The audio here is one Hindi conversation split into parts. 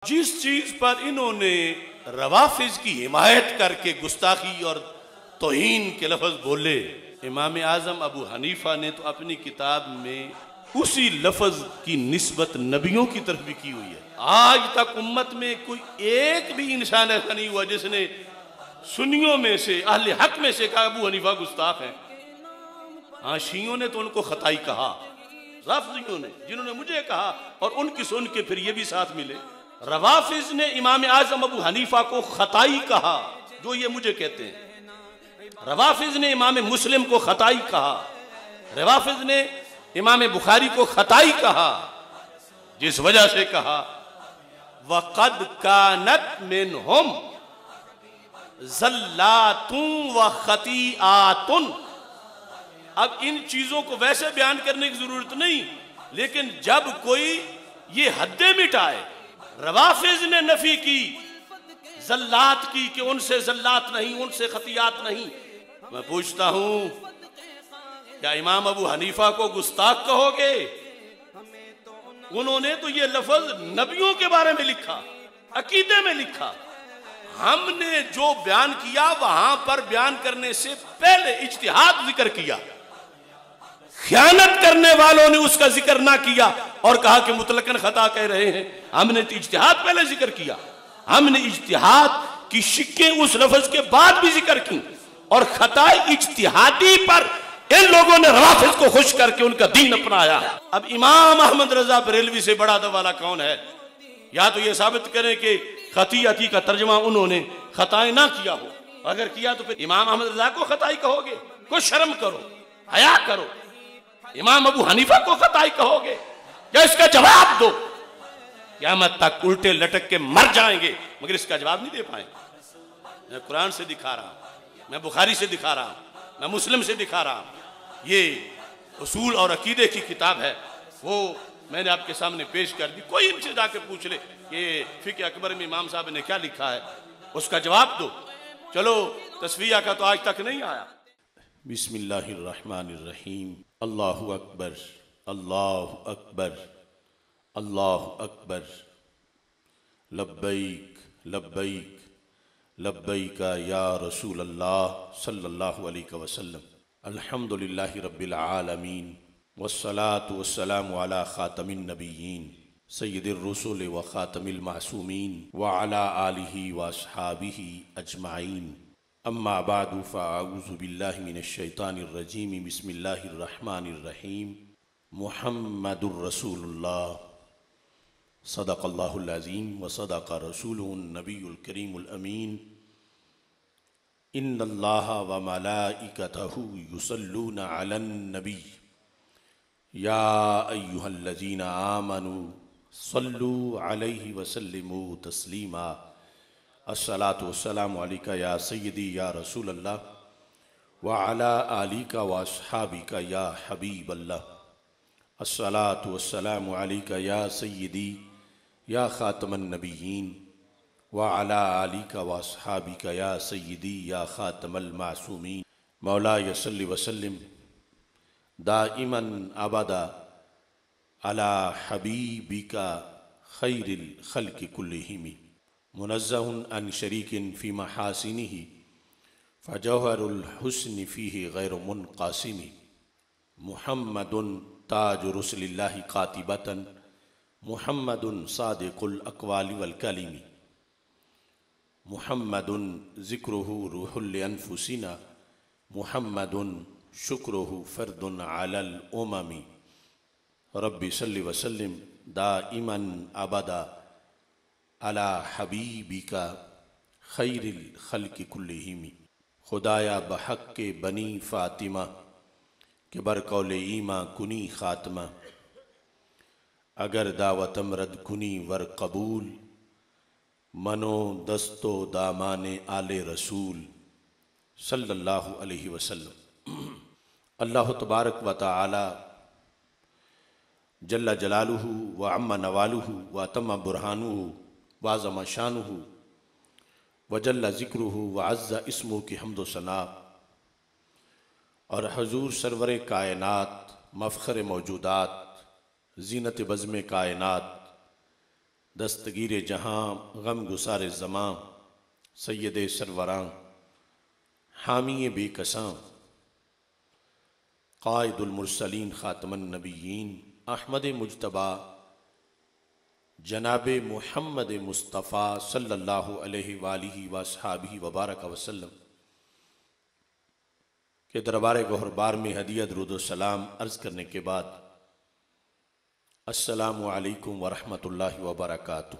जिस चीज पर इन्होंने रवाफिज की हिमायत करके गुस्ताखी और तौहीन के लफ्ज बोले, इमाम आजम अबू हनीफा ने तो अपनी किताब में उसी लफ्ज की निस्बत नबियों की तरफ भी की हुई है। आज तक उम्मत में कोई एक भी इंसान ऐसा नहीं हुआ जिसने सुन्नियों में से, अहले हक में से कहा अबू हनीफा गुस्ताख है। हाँ, शियों ने तो उनको खताई कहा, राफिजियों ने, जिन्होंने मुझे कहा और उनकी सुन के फिर ये भी साथ मिले। रवाफिज ने इमाम आजम अबू हनीफा को खताई कहा, जो ये मुझे कहते हैं। रवाफिज ने इमाम मुस्लिम को खताई कहा, रवाफिज ने इमाम बुखारी को खताई कहा, जिस वजह से कहा वक़द कानत मिनहुम ज़ल्लातुन व खतीआतुन। अब इन चीजों को वैसे बयान करने की जरूरत नहीं, लेकिन जब कोई ये हद्दें मिटाए, रवाफिज ने नफी की जल्लात की कि उनसे जल्लात नहीं, उनसे खतियात नहीं। मैं पूछता हूं, क्या इमाम अबू हनीफा को गुस्ताख कहोगे? उन्होंने तो ये लफ्ज नबियों के बारे में लिखा, अकीदे में लिखा। हमने जो बयान किया वहां पर बयान करने से पहले इज्तिहाद जिक्र किया। ख़यानत करने वालों ने उसका जिक्र ना किया और कहा कि मुतलकन खता कह रहे हैं। हमने तो इज्तिहाद पहले जिक्र किया, हमने इज्तिहाद की शिक्कें उस लफ्ज के बाद भी जिक्र की और खता इज्तिहादी पर इन लोगों ने रवाफिज को खुश करके उनका दीन अपनाया। अब इमाम अहमद रजा बरेलवी से बड़ा दवाला कौन है? या तो ये साबित करें कि खतीअती का तर्जमा उन्होंने खताएं ना किया हो, अगर किया तो फिर इमाम अहमद रजा को खताई कहोगे? कुछ शर्म करो, हया करो। इमाम अबू हनीफा को खताई कहोगे? या इसका जवाब दो। क़यामत तक उल्टे लटक के मर जाएंगे मगर इसका जवाब नहीं दे पाएंगे। मैं कुरान से दिखा रहा हूं, मैं बुखारी से दिखा रहा हूं, मैं मुस्लिम से दिखा रहा हूं। ये उसूल और अकीदे की किताब है, वो मैंने आपके सामने पेश कर दी। कोई इनसे जाके पूछ ले कि फिक़्ह अकबर में इमाम साहब ने क्या लिखा है, उसका जवाब दो। चलो, तस्वीया का तो आज तक नहीं आया। बिस्मिल्लाहिर्रहमानिर्रहीम। अल्लाहु अकबर, अल्लाहु अकबर, अल्लाहु अकबर। लब्बैक लब्बैक लब्बैक या रसूल अल्लाह सल्लल्लाहु अलैहि वसल्लम। अल्हम्दुलिल्लाहि रब्बिल आलमीन वस्सलातु वस्सलामु अला खातमिन नबिय्यीन सय्यिदिर रुसूल व खातमिल मासूमीन व अला आलिहि व अस्हाबिहि अजमाइन। अम्मा बादु फ़अऊज़ु बिल्लाहि मिनश शैतानिर रजीम। बिस्मिल्लाहिर रहमानिर रहीम। मुहम्मदुर रसूलुल्लाह सदक़ल्लाहुल अज़ीम व सदक़ रसूलुहुन नबियुल करीमुल अमीन। इन्नल्लाहा व मलाइकतहु युसल्लूना अलन नबी या अय्युहल्लज़ीना आमनू सल्लू अलैहि व सल्लिमू तस्लीमा। अस्सलातु वस्सलामु अलैका या सय्यदी या रसूल अल्लाह व अला आलिका व अस्हाबिका या हबीब अल्लाह। अस्सलातु वस्सलामु अलैका या सय्यदी या खातमन नबिय्यीन व अला आलिका व अस्हाबिका या सय्यदी या खातमल मासूमीन। मौलाया सल्लि व सल्लिम दाइमन अबदा अला हबीबिका खैरिल खल्क़ि कुल्लिहिम। मुनज़्ज़हुन अन शरीकिन फ़ी महासिनिही फ़जौहरुल हुस्नि फ़ीहि गैरु मुनक़ासिमी। मुहम्मदुन ताजु रुसुलिल्लाहि कातिबतन मुहम्मदुन सादिक़ुल अक़वालि वल कलिमी। मुहम्मदुन ज़िक्रुहु रूहुल अनफुसिना मुहम्मदुन शुक्रुहु फ़र्दुन अलल उममी। रब्बि सल्लि व सल्लिम दाइमन अबदा अला हबीबिका खैरिल खल्क़ि कुल्लिहिम। खुदाया बहक़ के बनी फ़ातिमा के बरकौले ईमा कुनी ख़ात्मा। अगर दावतम रद कुनी वर कबूल मनो दस्तो दामाने आले रसूल सल्लल्लाहु अलैहि वसल्लम। अल्लाह तबारक व तआला जल्ला जलालुहु व अम्मा नवालुहु व तम्मा बुरहानुहु वाज़मा शानुहु वजल्ला ज़िक्रुहु व अज़्ज़ा इस्मुहु की हम्दो सना और हजूर सरवर कायनात मफ़ख़र मौजूदात ज़ीनत बज़्म कायनात दस्तगीर जहाँ गम गुसार ज़मां सैयद सरवरां हामी बेकसां क़ाइदुल मुरसलीन ख़ातमुन नबिय्यीन अहमद मुज्तबा जनाब मुहम्मद मुस्तफ़ा सल्लल्लाहु अलैहि वालिहि वसहाबिहि वबारक वसल्लम के दरबार गौहरबार में हदिया दुरूद सलाम अर्ज़ करने के बाद अस्सलामु अलैकुम वरहमतुल्लाहि वबरकातुहू।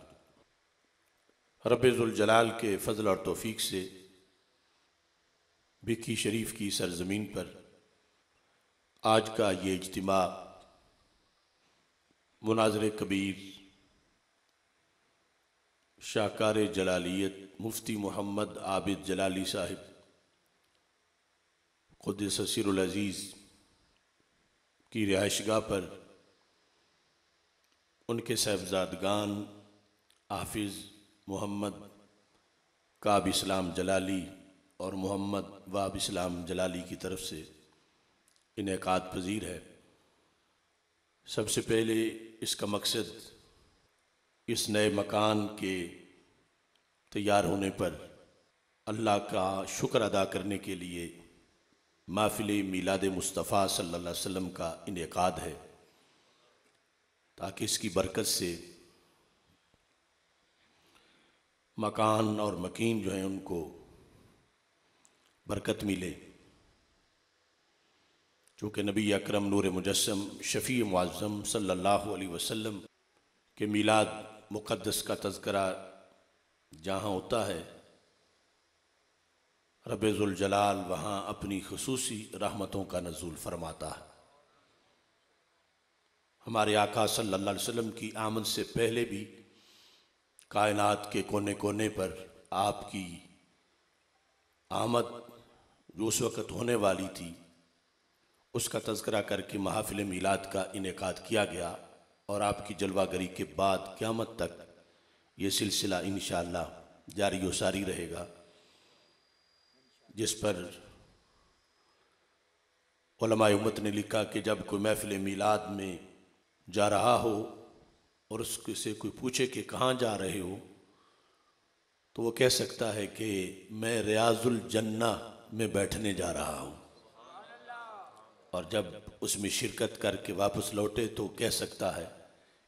रब्बे ज़ुल जलाल के फ़ज़ल और तौफ़ीक़ से बिक्की शरीफ की सरज़मीन पर आज का ये इज्तिमा मुनाज़िर कबीर शाहकार जलालियत मुफ्ती मोहम्मद आबिद जलाली साहिब क़ुद्दस सिरुल अज़ीज़ की रिहाइशगाह पर उनके साहिबजादगान हाफिज़ मोहम्मद काब इस्लाम जलाली और मोहम्मद वाब इस्लाम जलाली की तरफ से इनेकाद पजीर है। सबसे पहले इसका मकसद इस नए मकान के तैयार होने पर अल्लाह का शुक्र अदा करने के लिए महफ़िल मीलाद मुस्तफ़ा सल्लल्लाहु अलैहि वसल्लम का इनेकाद है, ताकि इसकी बरकत से मकान और मकीन जो हैं उनको बरकत मिले। चूँकि नबी अकरम नूर मुजस्सम शफ़ी मुअज़्ज़म सल्लल्लाहु अलैहि वसल्लम के मीलाद मुक़द्दस का तज़किरा जहाँ होता है, रब्बे ज़ुल जलाल वहाँ अपनी ख़ुसूसी रहमतों का नज़ूल फरमाता है। हमारे आका सल्लल्लाहु अलैहि वसल्लम की आमद से पहले भी कायनात के कोने कोने पर आपकी आमद जो उस वक़्त होने वाली थी उसका तज़किरा करके महफ़िल मीलाद का इनेकाद किया गया, और आपकी जलवागरी के बाद क़यामत तक ये सिलसिला इंशाअल्लाह जारी व सारी रहेगा, जिस पर उलमाए उम्मत ने लिखा कि जब कोई महफ़िल मीलाद में जा रहा हो और उससे से कोई पूछे कि कहाँ जा रहे हो, तो वो कह सकता है कि मैं रियाजुल जन्ना में बैठने जा रहा हूँ, और जब उसमें शिरकत करके वापस लौटे तो कह सकता है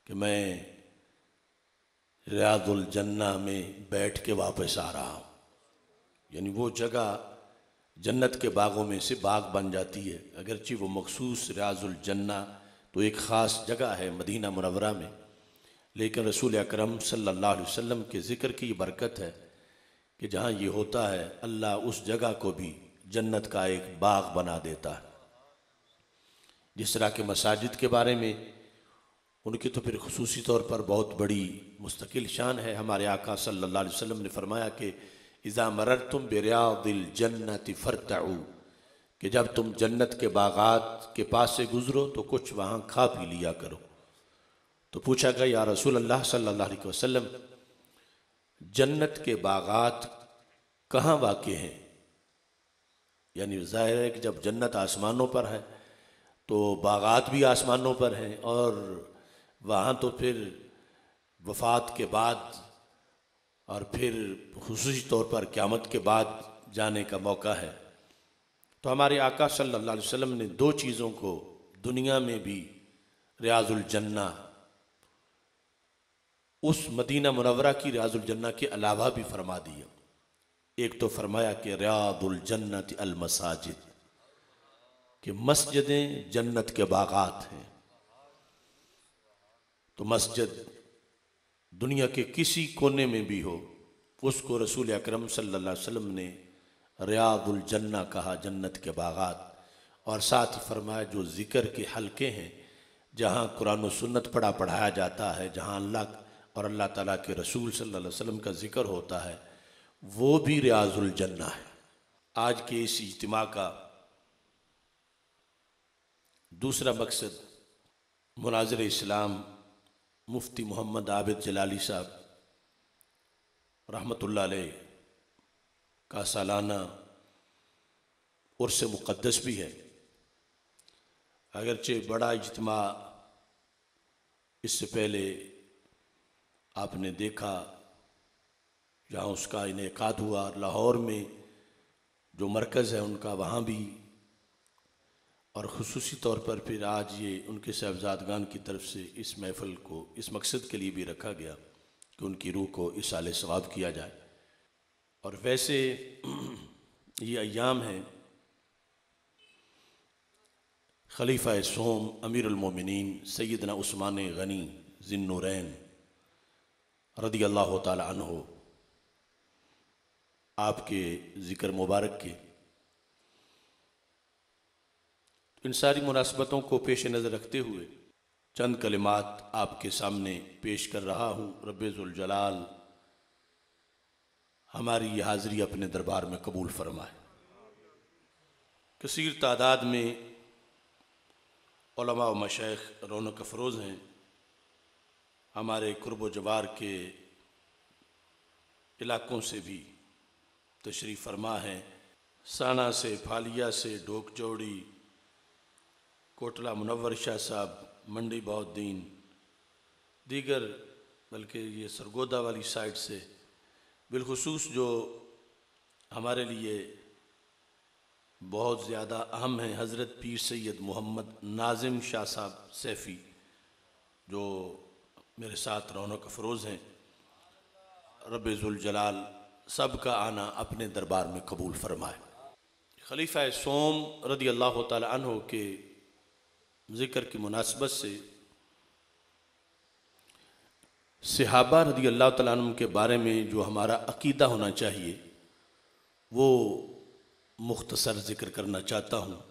कि मैं रियाजुल जन्ना में बैठ के वापस आ रहा हूँ। यानी वो जगह जन्नत के बागों में से बाग बन जाती है, अगरचे वो मखसूस रियाजुल जन्ना तो एक ख़ास जगह है मदीना मुनव्वरा में, लेकिन रसूल अकरम सल्लल्लाहु अलैहि वसल्लम के ज़िक्र की बरकत है कि जहाँ ये होता है अल्लाह उस जगह को भी जन्नत का एक बाग बना देता है। जिस तरह के मसाजिद के बारे में उनकी तो फिर खुसूसी तौर पर बहुत बड़ी मुस्तकिल शान है। हमारे आका सल्लल्लाहु अलैहि वसल्लम ने फरमाया कि इज़ा मररतुम बिरियादिल जन्नति फरतऊ, कि जब तुम जन्नत के बागात के पास से गुज़रो तो कुछ वहाँ खा पी लिया करो। तो पूछा गया या रसूल अल्लाह सल्लल्लाहु अलैहि वसल्लम, जन्नत के बागात कहाँ वाक़ हैं? यानी ज़ाहिर है कि जब जन्नत आसमानों पर है तो बागात भी आसमानों पर हैं, और वहाँ तो फिर वफ़ात के बाद और फिर खुसूसी तौर पर क़यामत के बाद जाने का मौका है। तो हमारे आका सल्लल्लाहु अलैहि वसल्लम ने दो चीज़ों को दुनिया में भी रियाजुल जन्ना, उस मदीना मुनव्वरा की रियाजुल जन्ना के अलावा भी फरमा दिया। एक तो फरमाया कि रियाजुल जन्नत अल मसाजिद, कि मस्जिदें जन्नत के बागात हैं। तो मस्जिद दुनिया के किसी कोने में भी हो, उसको रसूल अकरम सल्लल्लाहु अलैहि वसल्लम ने रियादुल जन्ना कहा, जन्नत के बागात। और साथ ही फरमाया जो ज़िक्र के हलके हैं, जहाँ कुरान व सुन्नत पढ़ाया जाता है, जहाँ अल्लाह और अल्लाह ताला के रसूल सल्लल्लाहु अलैहि वसल्लम का ज़िक्र होता है, वो भी रियाजुल जन्ना है। आज के इस इज्तिमा का दूसरा मकसद मुनाज़िर इस्लाम मुफ्ती मोहम्मद आबिद जलाली साहब रहमतुल्लाह अलैह का सालाना उर्स मुक़द्दस भी है। अगरचे बड़ा इज्तिमा इससे पहले आपने देखा जहाँ उसका इनेकाद हुआ, लाहौर में जो मरकज़ है उनका, वहाँ भी, और ख़ुसूसी तौर पर फिर आज ये उनके साहबजादगान की तरफ से इस महफ़िल को इस मकसद के लिए भी रखा गया कि उनकी रूह को इसाले सवाब किया जाए। और वैसे ये अय्याम हैं खलीफा सोम अमीरुल मोमिनीन सैयदना उस्मान गनी ज़िन्नूरैन रदी अल्लाह ताला अन्हो आपके ज़िक्र मुबारक के। इन सारी मुनासबतों को पेश नज़र रखते हुए चंद कलिमात आपके सामने पेश कर रहा हूँ। रब्बे ज़ुल जलाल हमारी ये हाज़िरी अपने दरबार में कबूल फरमाए। कसीर तादाद में उलमा व मशाइख रौनक अफरोज़ हैं। हमारे कुर्ब जवार के इलाक़ों से भी तशरीफ़ फरमा है। साना से, फालिया से, डोक चौड़ी, कोटला मुनव्वर शाह साहब, मंडी बहाउद्दीन, दीगर बल्कि ये सरगोदा वाली साइड से बिलखुसूस जो हमारे लिए बहुत ज़्यादा अहम हैं, हज़रत पीर सैयद मोहम्मद नाज़िम शाह साहब सैफ़ी जो मेरे साथ रौनक अफरोज़ हैं। रब्बे ज़ुल जलाल सब का आना अपने दरबार में कबूल फरमाए। खलीफा सोम रदी अल्लाह ताला अन्हो के ज़िक्र की मुनासबत से सहाबा रदी अल्लाह ताला अन्हुम के बारे में जो हमारा अकीदा होना चाहिए वो मुख्तसर ज़िक्र करना चाहता हूँ,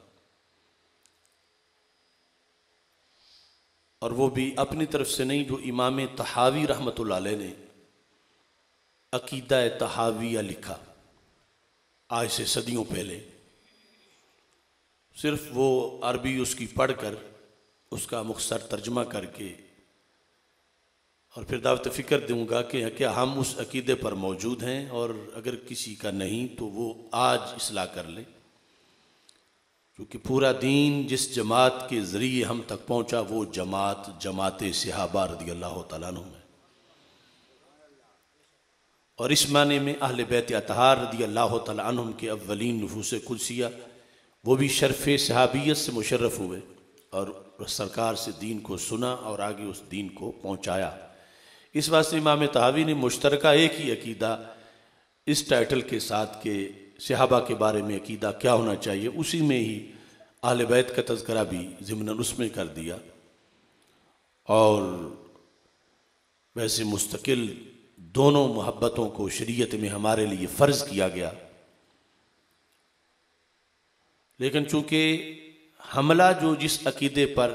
और वो भी अपनी तरफ से नहीं, जो इमाम तहावी रहमतुल्लाह अलैह ने अकीदा तहाविया लिखा आज से सदियों पहले। सिर्फ वो अरबी उसकी पढ़कर उसका मुख्तसर तर्जमा करके और फिर दावत फ़िक्र दूँगा कि क्या हम उस अकीदे पर मौजूद हैं, और अगर किसी का नहीं तो वो आज इस्लाह कर ले, क्योंकि पूरा दीन जिस जमात के ज़रिए हम तक पहुँचा वो जमात जमात सहाबा रज़ी अल्लाह तआला अन्हुम है। और इस माने में अहले बैत अतहार रज़ी अल्लाह तआला अन्हुम के अव्वलीन नुफूस कुदसिया वो भी शर्फ़ सहाबियत से मुशर्रफ़ हुए और सरकार से दीन को सुना और आगे उस दीन को पहुँचाया। इस वास्ते इमाम तहावी ने मुश्तरका एक ही अकीदा इस टाइटल के साथ के सहाबा के बारे में अकीदा क्या होना चाहिए, उसी में ही अहले बैत का तज़किरा भी ज़िम्नन उसमें कर दिया। और वैसे मुस्तकिल दोनों मोहब्बतों को शरीयत में हमारे लिए फ़र्ज़ किया गया, लेकिन चूँकि हमला जो जिस अकीदे पर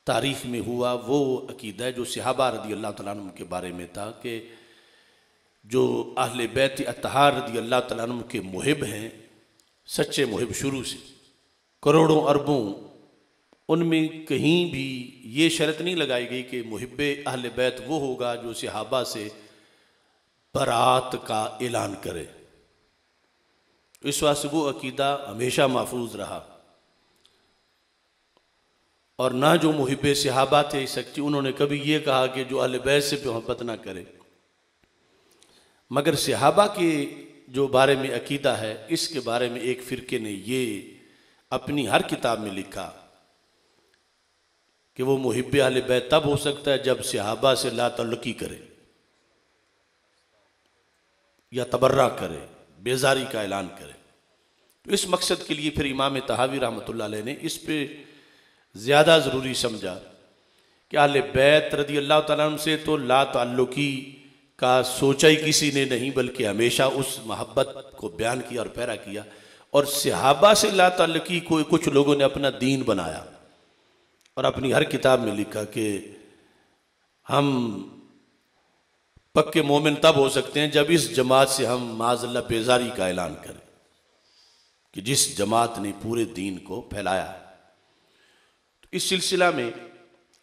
तारीख़ में हुआ वो अकीदा जो सहाबा रज़ी अल्लाह तआला अन्हुम के बारे में था कि जो अहले बैत अतहार रज़ी अल्लाह तआला अन्हुम के मुहिब हैं, सच्चे मुहिब शुरू से करोड़ों अरबों, उनमें कहीं भी ये शर्त नहीं लगाई गई कि मुहिब अहले बैत वो होगा जो सहाबा से बरात का ऐलान करे। इस वास्ते वो अकीदा हमेशा महफूज रहा। और ना जो मुहिब सहाबा थे सच्ची, उन्होंने कभी ये कहा कि जो अहले बैत से मोहब्बत ना करे, मगर सहाबा के जो बारे में अकीदा है इसके बारे में एक फ़िरके ने ये अपनी हर किताब में लिखा कि वो मुहिब अहले बैत तब हो सकता है जब सहाबा से ला तल्लुकी करे या तबर्रा करे, बेजारी का ऐलान करे। तो इस मकसद के लिए फिर इमाम तहावी रहमतुल्लाह अलैह ने इस पे ज़्यादा ज़रूरी समझा कि अहले बैत रज़ी अल्लाह तआला अन्हुम से तो ला ताल्लुकी का सोचा ही किसी ने नहीं, बल्कि हमेशा उस मोहब्बत को बयान किया और पैरा किया। और सहाबा से ला ताल्लुकी को कुछ लोगों ने अपना दीन बनाया और अपनी हर किताब में लिखा कि हम पक्के मोमिन तब हो सकते हैं जब इस जमात से हम माज़अल्लाह बेजारी का ऐलान करें, कि जिस जमात ने पूरे दीन को फैलाया है। तो इस सिलसिला में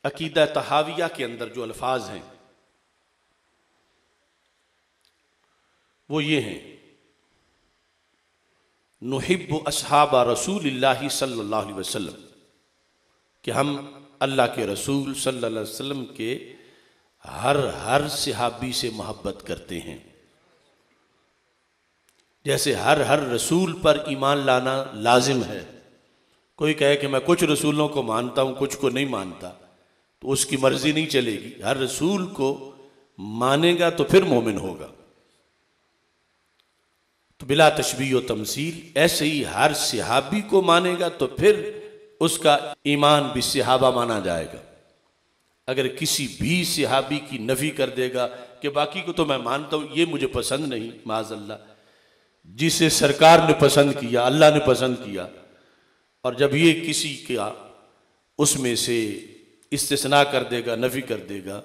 अकीदा तहाविया के अंदर जो अल्फाज हैं वो ये हैं, नुहिब्बु अस्हाबा रसूलिल्लाहि सल्लल्लाहु अलैहि वसल्लम, कि हम अल्लाह के रसूल सल्लल्लाहु अलैहि वसल्लम के हर सहाबी से मोहब्बत करते हैं। जैसे हर रसूल पर ईमान लाना लाजिम है। कोई कहे कि मैं कुछ रसूलों को मानता हूं, कुछ को नहीं मानता, तो उसकी मर्जी नहीं चलेगी। हर रसूल को मानेगा तो फिर मोमिन होगा। तो बिला तशबीह व तमसील, ऐसे ही हर सहाबी को मानेगा तो फिर उसका ईमान भी सहाबा माना जाएगा। अगर किसी भी सहाबी की नफी कर देगा कि बाकी को तो मैं मानता हूं, ये मुझे पसंद नहीं, माज़अल्लाह, जिसे सरकार ने पसंद किया, अल्लाह ने पसंद किया, और जब ये किसी का उसमें से इस्तिस्ना कर देगा, नफी कर देगा,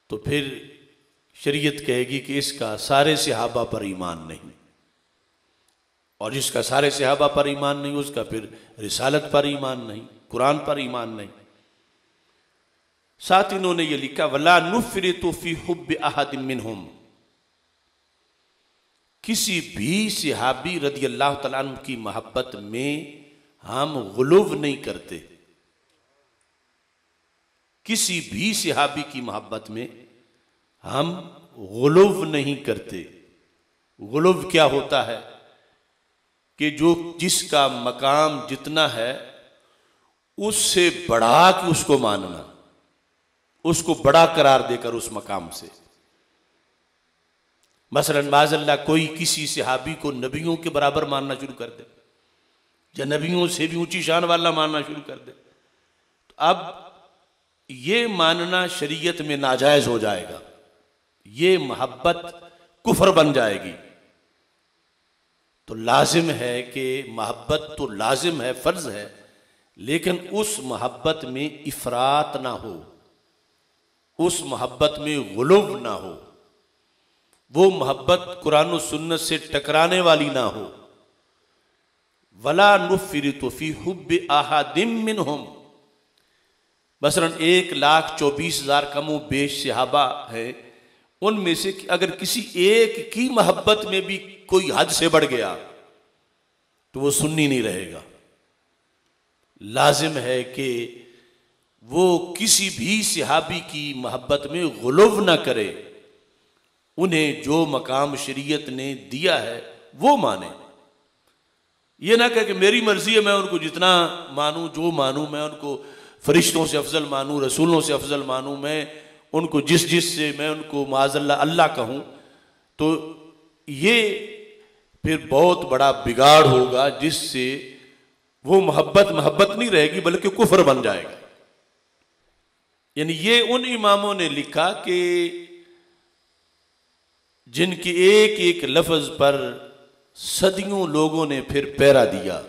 तो फिर शरीयत कहेगी कि इसका सारे सहाबा पर ईमान नहीं, और जिसका सारे सहाबा पर ईमान नहीं उसका फिर रिसालत पर ईमान नहीं, कुरान पर ईमान नहीं। साथ इन्होंने ये लिखा, वला नुफ़रितु फ़ी हुब्बि अहदिम मिनहुम, किसी भी सहाबी रज़ी अल्लाह तआला अन्हु की मोहब्बत में हम गुलूव नहीं करते। किसी भी सहाबी की मोहब्बत में हम गुलूव नहीं करते। गुलूव क्या होता है कि जो जिसका मकाम जितना है उससे बढ़ा के उसको मानना, उसको बड़ा करार देकर उस मकाम से। मसलन माज़अल्लाह कोई किसी सहाबी को नबियों के बराबर मानना शुरू कर दे, या नबियों से भी ऊंची शान वाला मानना शुरू कर दे, तो अब ये मानना शरीयत में नाजायज हो जाएगा, ये मोहब्बत कुफर बन जाएगी। तो लाजिम है कि मोहब्बत तो लाजिम है, फर्ज है, लेकिन उस मोहब्बत में इफरात ना हो, उस मोहब्बत में गुलूव ना हो, वो मोहब्बत कुरान और सुन्नत से टकराने वाली ना हो। वला नुफ़रितु फ़ी हुब्बि अहदिम मिनहुम, मसलन 1,24,000 कमो बेश सहाबा है, उनमें से अगर किसी एक की मोहब्बत में भी कोई हद से बढ़ गया तो वो सुन्नी नहीं रहेगा। लाजिम है कि वो किसी भी सहाबी की मोहब्बत में गुलूव ना करे, उन्हें जो मकाम शरीयत ने दिया है वो माने। ये ना कहे कि मेरी मर्जी है, मैं उनको जितना मानूं, जो मानूं, मैं उनको फरिश्तों से अफजल मानूं, रसूलों से अफजल मानूं, मैं उनको जिस से मैं उनको माज़अल्लाह अल्लाह कहूं, तो ये फिर बहुत बड़ा बिगाड़ होगा, जिससे वो मोहब्बत नहीं रहेगी बल्कि कुफर बन जाएगा। यानी ये उन इमामों ने लिखा कि जिनके एक एक लफ्ज पर सदियों लोगों ने फिर पैरा दिया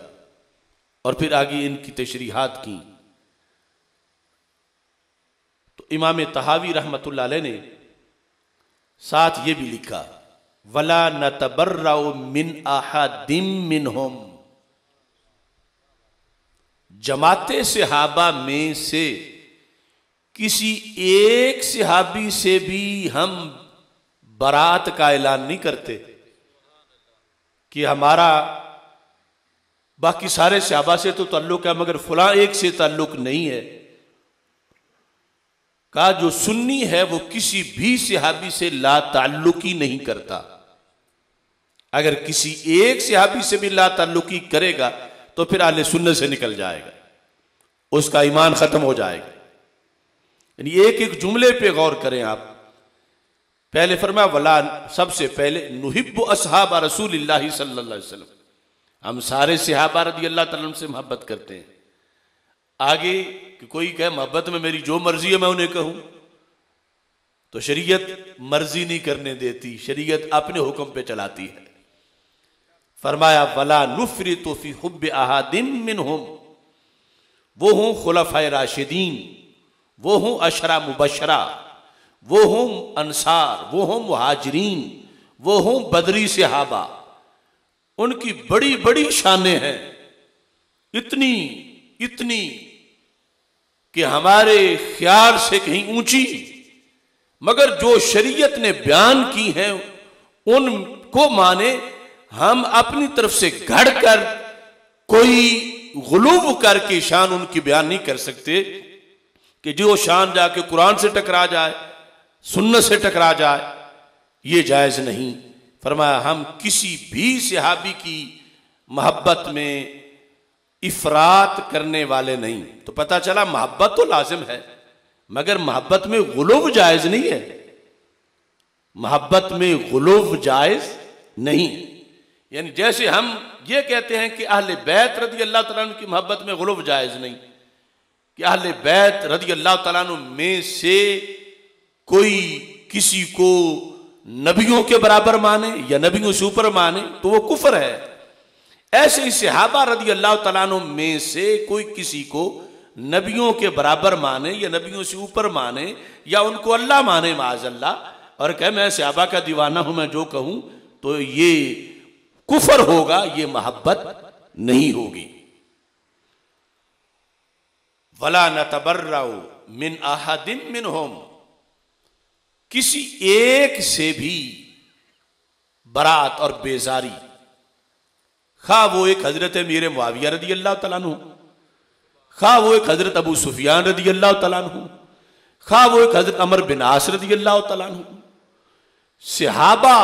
और फिर आगे इनकी तशरीहात की। तो इमाम तहावी रहमतुल्लाह अलैह ने साथ ये भी लिखा, वला नतबर्रउ मिन अहदिम मिनहुम, जमाते सहाबा में से किसी एक सहाबी से भी हम बरात का ऐलान नहीं करते कि हमारा बाकी सारे सहाबा से तो ताल्लुक है मगर फलां एक से ताल्लुक नहीं है। कहा जो सुन्नी है वो किसी भी सहाबी से ला ताल्लुकी नहीं करता। अगर किसी एक सहाबी से भी ला ताल्लुकी करेगा तो फिर अहले सुन्नत से निकल जाएगा, उसका ईमान खत्म हो जाएगा। यानी एक एक जुमले पे गौर करें आप। पहले फरमाया वला, सबसे पहले नुहिब्बु अस्हाब रसूलिल्लाहि सल्लल्लाहु अलैहि वसल्लम, हम सारे सहाबा रज़ी अल्लाह तआला अन्हुम से मोहब्बत करते हैं। आगे कि कोई कहे मोहब्बत में मेरी जो मर्जी है मैं उन्हें कहूं, तो शरीयत मर्जी नहीं करने देती, शरीयत अपने हुक्म पे चलाती है। फरमाया वला नुफ़रितु फ़ी हुब्बि अहदिम मिनहुम, वो हों खुलफ़ाए राशिदीन, वो हों अशरा मुबशरा, वो हों अंसार, वो हों मुहाजिरीन, वो हों बदरी सहाबा, उनकी बड़ी बड़ी शानें हैं, इतनी इतनी कि हमारे ख्याल से कहीं ऊंची, मगर जो शरीयत ने बयान की हैं उनको माने। हम अपनी तरफ से घड़ कर कोई गुलूब करके शान उनकी बयान नहीं कर सकते कि जो शान जाके कुरान से टकरा जाए सुन्नत से टकरा जाए, ये जायज़ नहीं। फरमाया हम किसी भी सहाबी की मोहब्बत में इफरात करने वाले नहीं। तो पता चला मोहब्बत तो लाजिम है, मगर मोहब्बत में गुलूव जायज़ नहीं है। मोहब्बत में गुलूव जायज़ नहीं है। यानी जैसे हम ये कहते हैं कि अहले बैत रदी अल्लाह तआला अन्हु की मोहब्बत में गुलूव जायज़ नहीं, कि अहले बैत रदी अल्लाह तआला अन्हु में से कोई किसी को नबियों के बराबर माने या नबियों से ऊपर माने तो वो कुफर है। ऐसे ही सहाबा रदी अल्लाह तआला अन्हु में से कोई किसी को नबियों के बराबर माने या नबियों से ऊपर माने या उनको अल्लाह माने माज़अल्लाह, और कहे मैं सहाबा का दीवाना हूं, मैं जो कहूं, तो ये कुफर होगा, ये मोहब्बत नहीं होगी। वला नतबर्रउ मिन अहदिन मिनहुम, किसी एक से भी बरात और बेजारी, खा वो एक हजरत मीर मुआविया रदी अल्लाह तआला अन्हु, खा वो एक हजरत अबू सुफियान रदी अल्लाह तआला अन्हु, खा वो एक हजरत अमर बिन आस रदी अल्लाह तआला अन्हु, सहाबा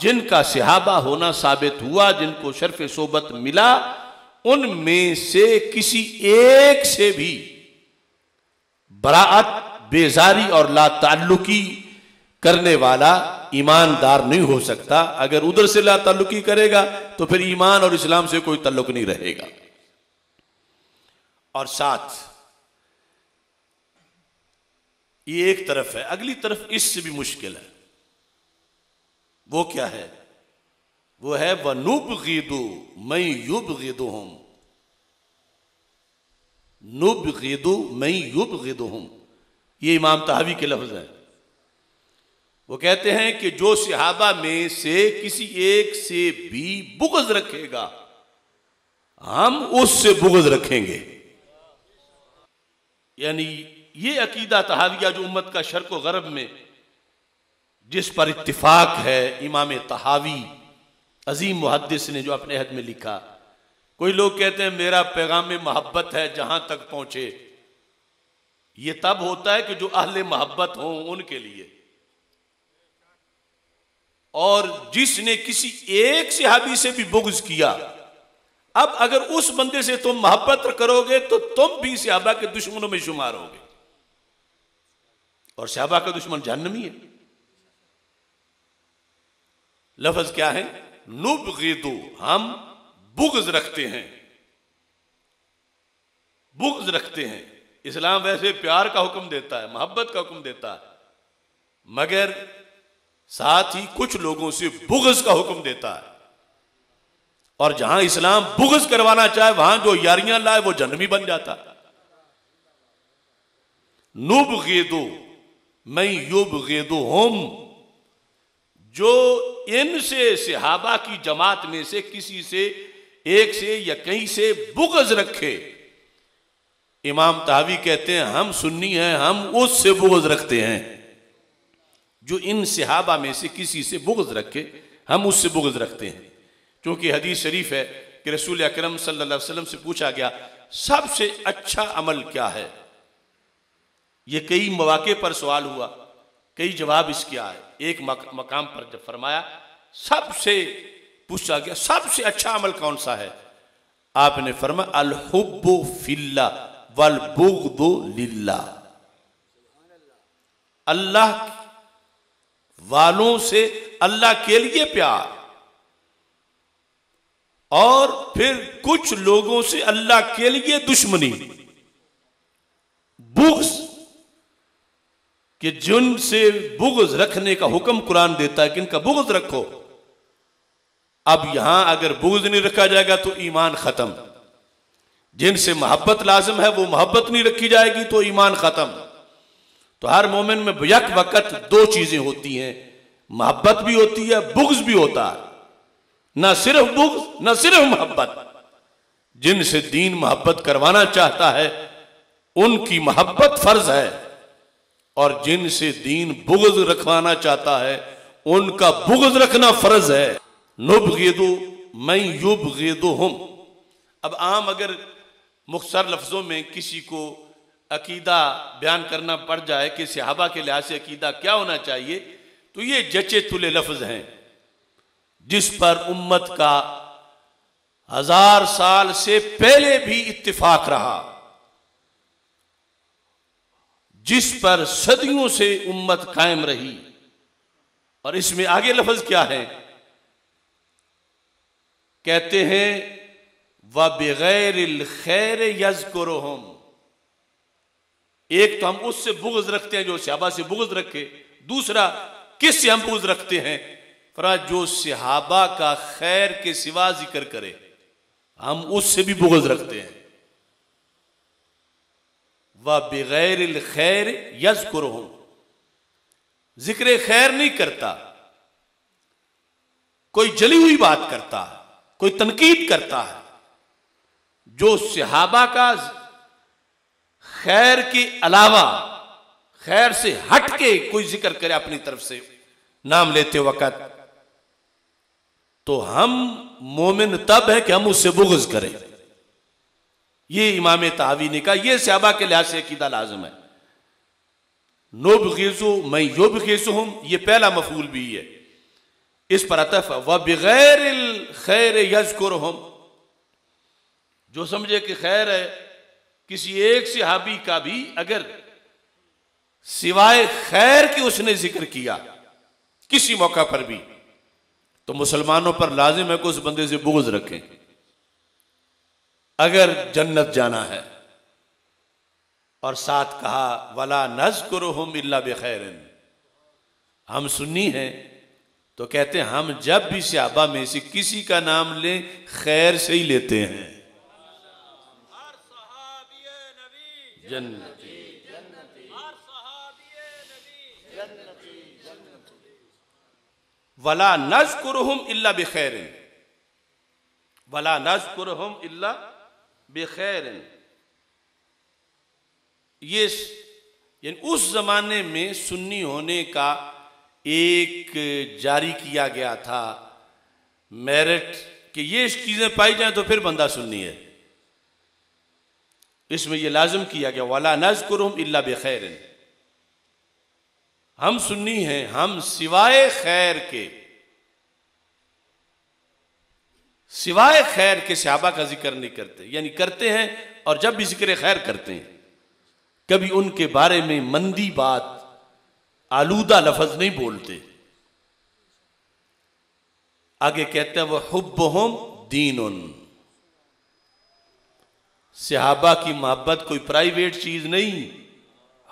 जिनका सहाबा होना साबित हुआ, जिनको शर्फ सोबत मिला, उनमें से किसी एक से भी बराअत, बेजारी और ला ताल्लुकी करने वाला ईमानदार नहीं हो सकता। अगर उधर से ला ताल्लुकी करेगा तो फिर ईमान और इस्लाम से कोई ताल्लुक नहीं रहेगा। और साथ ये एक तरफ है, अगली तरफ इससे भी मुश्किल है। वो क्या है? वो है वनुबगिदु मैं युबगिदुहुम, नुबगिदु मैं युबगिदुहुम, ये इमाम तहावी के लफ्ज हैं। वो कहते हैं कि जो सहाबा में से किसी एक से भी बुग़्ज़ रखेगा, हम उससे बुग़्ज़ रखेंगे। यानी ये अकीदा तहाविया जो उम्मत का शर्क व गरब में जिस पर इत्तिफाक है, इमाम तहावी अजीम मुहद्दिस ने जो अपने हद में लिखा। कोई लोग कहते हैं मेरा पैगाम मोहब्बत है जहां तक पहुंचे, ये तब होता है कि जो अहले मोहब्बत हों उनके लिए। और जिसने किसी एक सहाबी से भी बुग़्ज़ किया, अब अगर उस बंदे से तुम मोहब्बत करोगे तो तुम भी सहाबा के दुश्मनों में शुमार होगे, और सहाबा का दुश्मन जहन्नमी है। लफ्ज क्या है? नुबगिदु, हम बुग़्ज़ रखते हैं, बुग़्ज़ रखते हैं। इस्लाम वैसे प्यार का हुक्म देता है, मोहब्बत का हुक्म देता है, मगर साथ ही कुछ लोगों से बुग़्ज़ का हुक्म देता है। और जहां इस्लाम बुग़्ज़ करवाना चाहे वहां जो यारियां लाए वो जन्नमी बन जाता है। नुबगिदु मैं युबगिदुहुम, जो इनसे सहाबा की जमात में से किसी से एक से या कहीं से बुग़्ज़ रखे। इमाम तहावी कहते हैं हम सुन्नी हैं, हम उससे बुग़्ज़ रखते हैं जो इन सहाबा में से किसी से बुग़्ज़ रखे, हम उससे बुग़्ज़ रखते हैं। क्योंकि हदीस शरीफ है कि रसूल अकरम सल्लल्लाहु अलैहि वसल्लम से पूछा गया सबसे अच्छा अमल क्या है। ये कई मौके पर सवाल हुआ, कई जवाब इसके आए। एक मकाम पर जब फरमाया, सबसे पूछा गया सबसे अच्छा अमल कौन सा है, आपने फरमाया अल हुब्बु फिल्लाह वल बुग़्दु लिल्लाह, अल्लाह वालों से अल्लाह के लिए प्यार, और फिर कुछ लोगों से अल्लाह के लिए दुश्मनी। बुग़्ज़ कि जिनसे बुग़्ज़ रखने का हुक्म कुरान देता है कि इनका बुग़्ज़ रखो। अब यहां अगर बुग़्ज़ नहीं रखा जाएगा तो ईमान खत्म। जिनसे मोहब्बत लाजिम है वो मोहब्बत नहीं रखी जाएगी तो ईमान खत्म। तो हर मोमिन में यक वक़्त दो चीजें होती हैं, मोहब्बत भी होती है, बुग़्ज़ भी होता है। ना सिर्फ बुग़्ज़ ना सिर्फ मोहब्बत। जिनसे दीन मोहब्बत करवाना चाहता है उनकी मोहब्बत फर्ज है, और जिनसे दीन बुग़्ज़ रखवाना चाहता है उनका बुग़्ज़ रखना फर्ज है। नुबगिदु मैं युबगिदुहुम। अब आम अगर मुख्तसर लफ्जों में किसी को अकीदा बयान करना पड़ जाए कि सहाबा के लिहाज से अकीदा क्या होना चाहिए, तो ये जचे तुले लफ्ज हैं जिस पर उम्मत का 1000 साल से पहले भी इत्तिफाक रहा, जिस पर सदियों से उम्मत कायम रही। और इसमें आगे लफ्ज क्या है, कहते हैं व बिगैरिल खैर यज़कुरुहुम। एक तो हम उससे बुग़्ज़ रखते हैं जो सहाबा से बुग़्ज़ रखे, दूसरा किससे हम बुग़्ज़ रखते हैं, फरा जो सहाबा का खैर के सिवा जिक्र करे हम उससे भी बुग़्ज़ रखते हैं। व बिगैरिल खैर यज़कुरुहुम, जिक्र खैर नहीं करता, कोई जली हुई बात करता है, कोई तनकीद करता है, जो सहाबा का खैर के अलावा खैर से हट के कोई जिक्र करे अपनी तरफ से नाम लेते वक्त, तो हम मोमिन तब है कि हम उससे बुग़्ज़ करें। ये इमाम तहावी ने कहा, यह सहाबा के लिहाज से अकीदा लाज़िम है। नुबग़िज़ु मैं युबग़िज़ुहुम, ये पहला मफ़ूल भी है, इस पर अतफ़ व बिगैरिल खैर यज़कुरुहुम, जो समझे कि खैर है किसी एक सहाबी का भी अगर सिवाय खैर के उसने जिक्र किया किसी मौका पर भी, तो मुसलमानों पर लाजिम है कि उस बंदे से बुग़्ज़ रखें अगर जन्नत जाना है। और साथ कहा वला नज़्कुरुहुम इल्ला बिखैरिन, हम सुन्नी हैं तो कहते हैं हम जब भी सहाबा में से किसी का नाम लें खैर से ही लेते हैं। जन्नती वला नज़्कुरुहुम इल्ला बिखैरिन, वला नज़्कुरुहुम इल्ला बिखैरिन। ये यानी उस जमाने में सुन्नी होने का एक जारी किया गया था मेरिट कि ये चीजें पाई जाए तो फिर बंदा सुन्नी है। इसमें यह लाजिम किया गया वला नज़्कुरुहुम इल्ला बिखैरिन, हम सुन्नी हैं, हम सिवाय खैर के सहाबा का जिक्र नहीं करते, यानी करते हैं और जब भी जिक्र खैर करते हैं कभी उनके बारे में मंदी बात आलूदा लफ्ज नहीं बोलते। आगे कहते हैं वह हुब्बुहुम दीनुन, सहाबा की मोहब्बत कोई प्राइवेट चीज नहीं,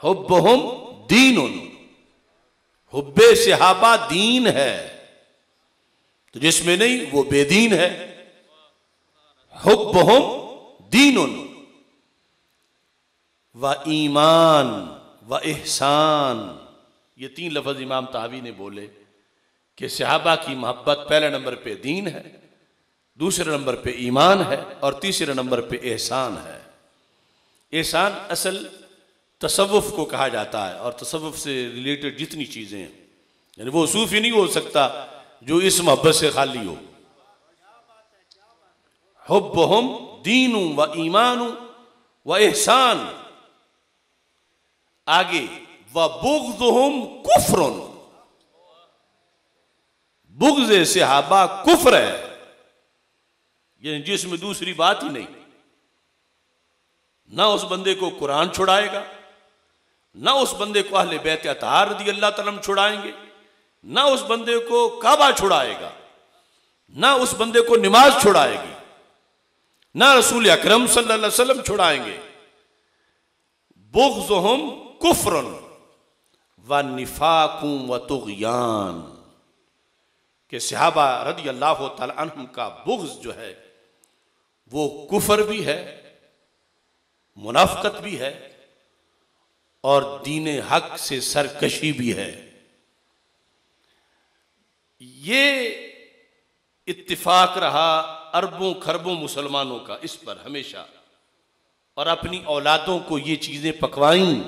हुब्बुहुम दीनुन, हुब्बे सहाबा दीन है, तो जिसमें नहीं वो बेदीन है। हुब्बुहुम दीनुन व ईमान व इहसान, ये 3 लफ्ज इमाम तहावी ने बोले कि सहाबा की मोहब्बत पहले नंबर पे दीन है, दूसरे नंबर पे ईमान है और तीसरे नंबर पे एहसान है। एहसान असल तसव्वुफ को कहा जाता है और तसव्वुफ से रिलेटेड जितनी चीजें हैं, यानी वो सूफी नहीं हो सकता जो इस मोहब्बत से खाली हो। हुब्बुहुम दीनु व ईमानु व एहसान, आगे व बुग़्ज़ुहुम कुफ्रुन, बुग़्ज़ सहाबा कुफ्र है, यानी जिसमें दूसरी बात ही नहीं। ना उस बंदे को कुरान छुड़ाएगा, ना उस बंदे को अहले बैत अतहार रज़ियल्लाहु तआला अन्हुम छुड़ाएंगे, ना उस बंदे को काबा छुड़ाएगा, ना उस बंदे को नमाज छुड़ाएगी, ना रसूल अकरम सल्लल्लाहु अलैहि वसल्लम छुड़ाएंगे। बुग़्ज़ुहुम कुफ्रुन व निफाकुम व तुग़यान, कि सहाबा रज़ियल्लाहु तआला अन्हुम का बुग़्ज़ जो है वो कुफर भी है, मुनाफ़िक़त भी है और दीन हक से सरकशी भी है। ये इत्तिफाक रहा अरबों खरबों मुसलमानों का इस पर हमेशा, और अपनी औलादों को ये चीज़ें पकवाईं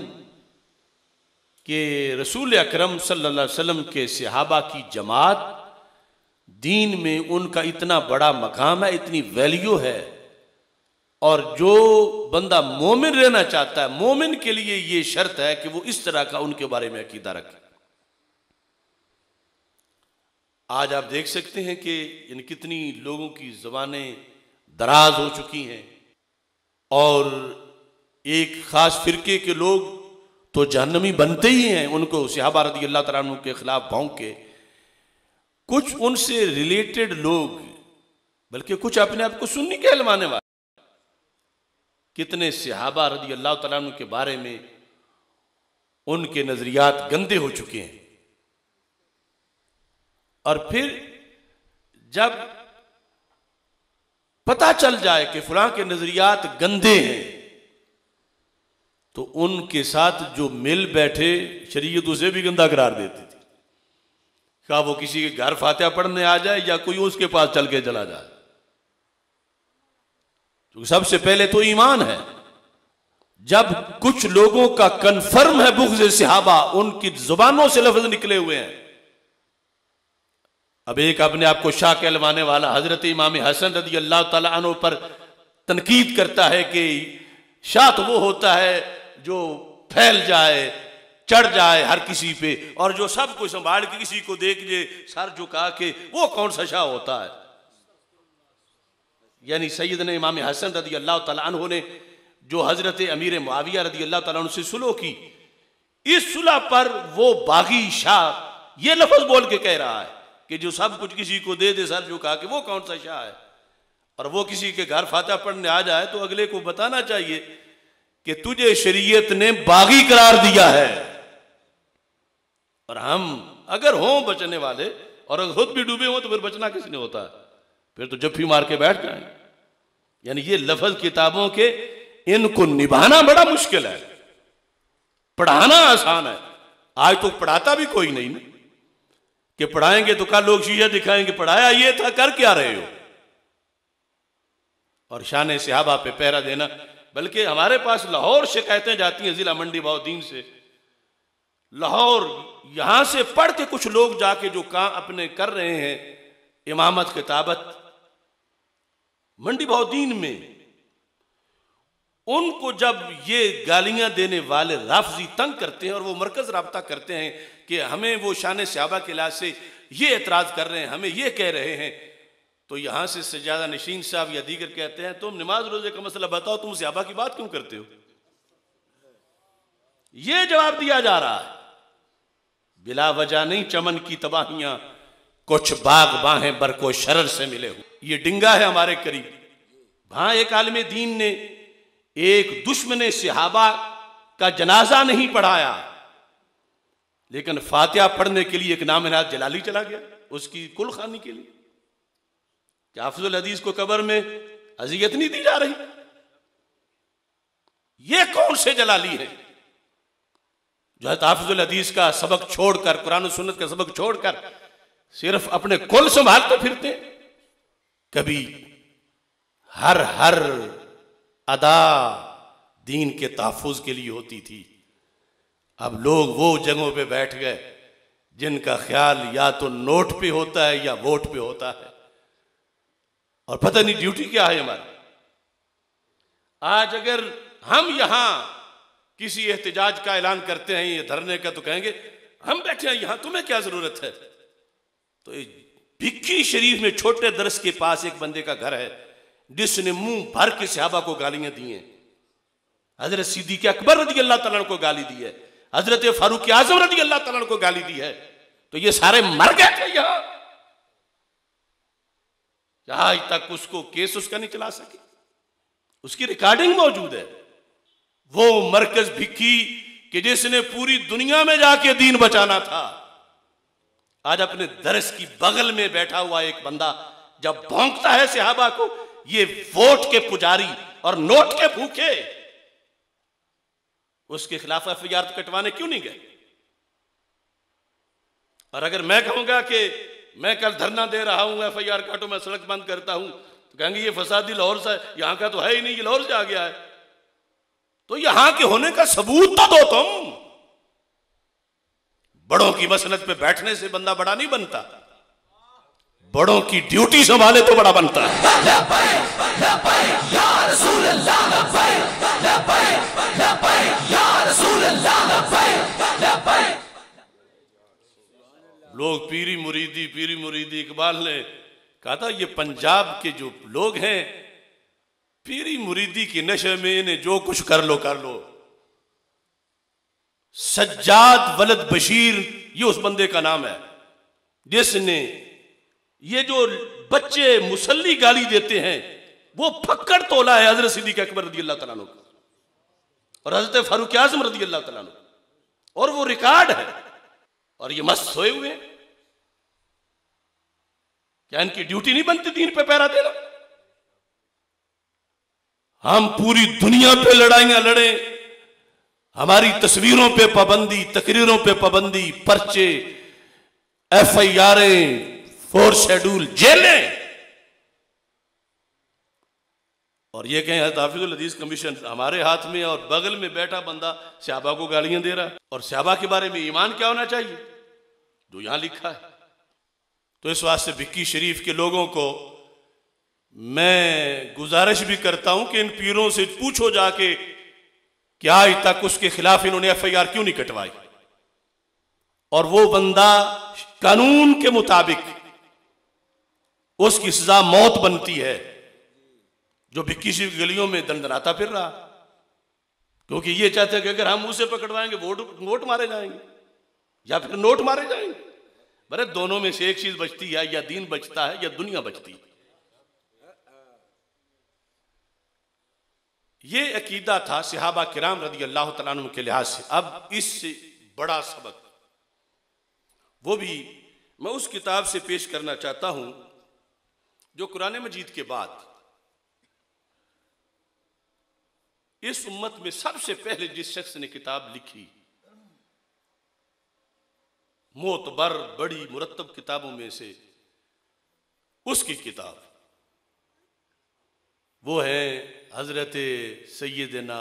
कि रसूल अकरम सल्लल्लाहु अलैहि वसल्लम के सहाबा की जमात दीन में उनका इतना बड़ा मकाम है, इतनी वैल्यू है और जो बंदा मोमिन रहना चाहता है, मोमिन के लिए ये शर्त है कि वो इस तरह का उनके बारे में अकीदा रखे। आज आप देख सकते हैं कि इन कितनी लोगों की ज़बानें दराज हो चुकी हैं और एक खास फिरके के लोग तो जहन्नमी बनते ही हैं, उनको सहाबा रज़ी अल्लाह तआला अन्हु के खिलाफ भौंक के। कुछ उनसे रिलेटेड लोग, बल्कि कुछ अपने आप को सुन्नी कहलवाने वाले, कितने सहाबा रज़ी अल्लाह तआला अन्हु के बारे में उनके नजरियात गंदे हो चुके हैं। और फिर जब पता चल जाए कि फलां के नजरियात गंदे हैं तो उनके साथ जो मिल बैठे शरीयत उसे भी गंदा करार देती थी। क्या वो किसी के घर फातिहा पढ़ने आ जाए या कोई उसके पास चल के चला जाए, तो सबसे पहले तो ईमान है। जब कुछ लोगों का कन्फर्म है बुग़्ज़ सहाबा, उनकी जुबानों से लफ्ज निकले हुए हैं। अब एक अपने आप को शाह कहलवाने वाला हजरत इमाम हसन रज़ी अल्लाह तआला अन्हु पर तनकीद करता है कि शाह तो वो होता है जो फैल जाए, चढ़ जाए हर किसी पे, और जो सब को संभाल के किसी को देख ले सर झुका के, वो कौन सा शाह होता है। यानी सैयदना इमाम हसन रज़ी अल्लाह तआला अन्हु ने जो हजरत अमीर मुआविया रज़ी अल्लाह तआला अन्हु से सुलह की, इस सुलह पर वो बागी शाह ये लफ्ज बोल के कह रहा है कि जो सब कुछ किसी को दे दे सर झुका के, वो कौन सा शाह है। और वो किसी के घर फातिहा पढ़ने आ जाए तो अगले को बताना चाहिए कि तुझे शरीयत ने बागी करार दिया है। और हम अगर हों बचने वाले और अगर खुद भी डूबे हों तो फिर बचना किसने होता है, फिर तो जफ्फी मार के बैठ जाए। यानी ये लफ्ज किताबों के, इनको निभाना बड़ा मुश्किल है, पढ़ाना आसान है। आज तो पढ़ाता भी कोई नहीं ना, कि पढ़ाएंगे तो कल लोग शीशा दिखाएंगे पढ़ाया ये था, कर क्या रहे हो। और शान सहाबा पे पहरा देना, बल्कि हमारे पास लाहौर शिकायतें जाती हैं जिला मंडी बहाउद्दीन से। लाहौर यहां से पढ़ के कुछ लोग जाके जो काम अपने कर रहे हैं, इमामत किताबत मंडी बहाउद्दीन में, उनको जब ये गालियां देने वाले राफजी तंग करते हैं और वो मरकज राब्ता करते हैं कि हमें वो शान सहाबा के लिहाज से ये एतराज कर रहे हैं, हमें ये कह रहे हैं, तो यहां से सज्जादा नशीन साहब या दीगर कहते हैं तुम नमाज रोजे का मसला बताओ, तुम सहाबा की बात क्यों करते हो। ये जवाब दिया जा रहा है। बिला वजह नहीं चमन की तबाहियां, कुछ बाग बाहें बरको शरर से मिले हो। ये डिंगा है हमारे करीब। वहां एक आलिम दीन ने एक दुश्मन सहाबा का जनाजा नहीं पढ़ाया, लेकिन फातिहा पढ़ने के लिए एक नामनाद जलाली चला गया उसकी कुल खानी के लिए। क्या हाफिजुल हदीस को कब्र में अजियत नहीं दी जा रही। ये कौन से जलाली है जो है हाफिजुल हदीस का सबक छोड़कर, कुरान और सुन्नत का सबक छोड़कर सिर्फ अपने कुल संभालते फिरते। कभी हर अदा दीन के तहफ़्फ़ुज़ के लिए होती थी। अब लोग वो जगहों पे बैठ गए जिनका ख्याल या तो नोट पे होता है या वोट पे होता है, और पता नहीं ड्यूटी क्या है हमारी। आज अगर हम यहां किसी एहतिजाज का ऐलान करते हैं, ये धरने का, तो कहेंगे हम बैठे हैं यहां, तुम्हें क्या जरूरत है। तो भिक्की शरीफ में छोटे दरस के पास एक बंदे का घर है जिसने मुंह भर के सहाबा को गालियां दी हैं। हजरत सिद्दीक़ अकबर रज़ी अल्लाह तआला को गाली दी है, हजरत फारूक आज़म रज़ी अल्लाह तआला को गाली दी है। तो ये सारे मर गए थे यहां, आज तक उसको केस उसका नहीं चला सके, उसकी रिकॉर्डिंग मौजूद है। वो मरकज भिक्की कि जिसने पूरी दुनिया में जाके दीन बचाना था, आज अपने दरस की बगल में बैठा हुआ एक बंदा जब भौंकता है सहाबा को, ये वोट के पुजारी और नोट के भूखे, उसके खिलाफ एफआईआर कटवाने क्यों नहीं गए। और अगर मैं कहूंगा कि मैं कल धरना दे रहा हूं, एफआईआर काटो, मैं सड़क बंद करता हूं, तो कहेंगे ये फसादी लाहौर से, यहां का तो है ही नहीं, ये लाहौर से आ गया है। तो यहां के होने का सबूत तो दो तुम। बड़ों की मसनद पे बैठने से बंदा बड़ा नहीं बनता, बड़ों की ड्यूटी संभाले तो बड़ा बनता है। लोग पीरी मुरीदी, इकबाल ने कहा था ये पंजाब के जो लोग हैं पीरी मुरीदी की नशे में इन्हें जो कुछ कर लो। सज्जाद वलद बशीर ये उस बंदे का नाम है जिसने ये जो बच्चे मुसल्ली गाली देते हैं वो फक्कड़ तोला है हजरत सिद्दीक अकबर रज़ी अल्लाह तआला अन्हु और हजरत फारूक आज़म रज़ी अल्लाह तआला अन्हु, और वो रिकॉर्ड है। और ये मस्त सोए हुए, क्या इनकी ड्यूटी नहीं बनती दीन पे पहरा देना? हम पूरी दुनिया पे लड़ाइयां लड़े, हमारी तस्वीरों पे पाबंदी, तकरीरों पे पाबंदी, पर्चे, FIR, 4 शेड्यूल, जेलें, और ये कहें हाफिजुल हदीस कमीशन हमारे हाथ में और बगल में बैठा बंदा सहाबा को गालियां दे रहा है। और सहाबा के बारे में ईमान क्या होना चाहिए जो यहां लिखा है। तो इस वास्ते भिक्की शरीफ के लोगों को मैं गुजारिश भी करता हूं कि इन पीरों से पूछो जाके कि आज तक उसके खिलाफ इन्होंने FIR क्यों नहीं कटवाई, और वो बंदा कानून के मुताबिक उसकी सजा मौत बनती है जो भिक्की शरीफ की गलियों में दंडनाता फिर रहा, क्योंकि ये चाहते हैं कि अगर हम उसे पकड़वाएंगे वोट मारे जाएंगे या फिर नोट मारे जाएंगे। बरे दोनों में से एक चीज बचती है, या दीन बचता है या दुनिया बचती है। ये अकीदा था सहाबा किराम रज़ी अल्लाह तआला अन्हुम के लिहाज से। अब इससे बड़ा सबक वो भी मैं उस किताब से पेश करना चाहता हूं जो कुरान मजीद के बाद इस उम्मत में सबसे पहले जिस शख्स ने किताब लिखी, मोतबर बड़ी मुरत्तब किताबों में से उसकी किताब, वो है हजरत सैयदना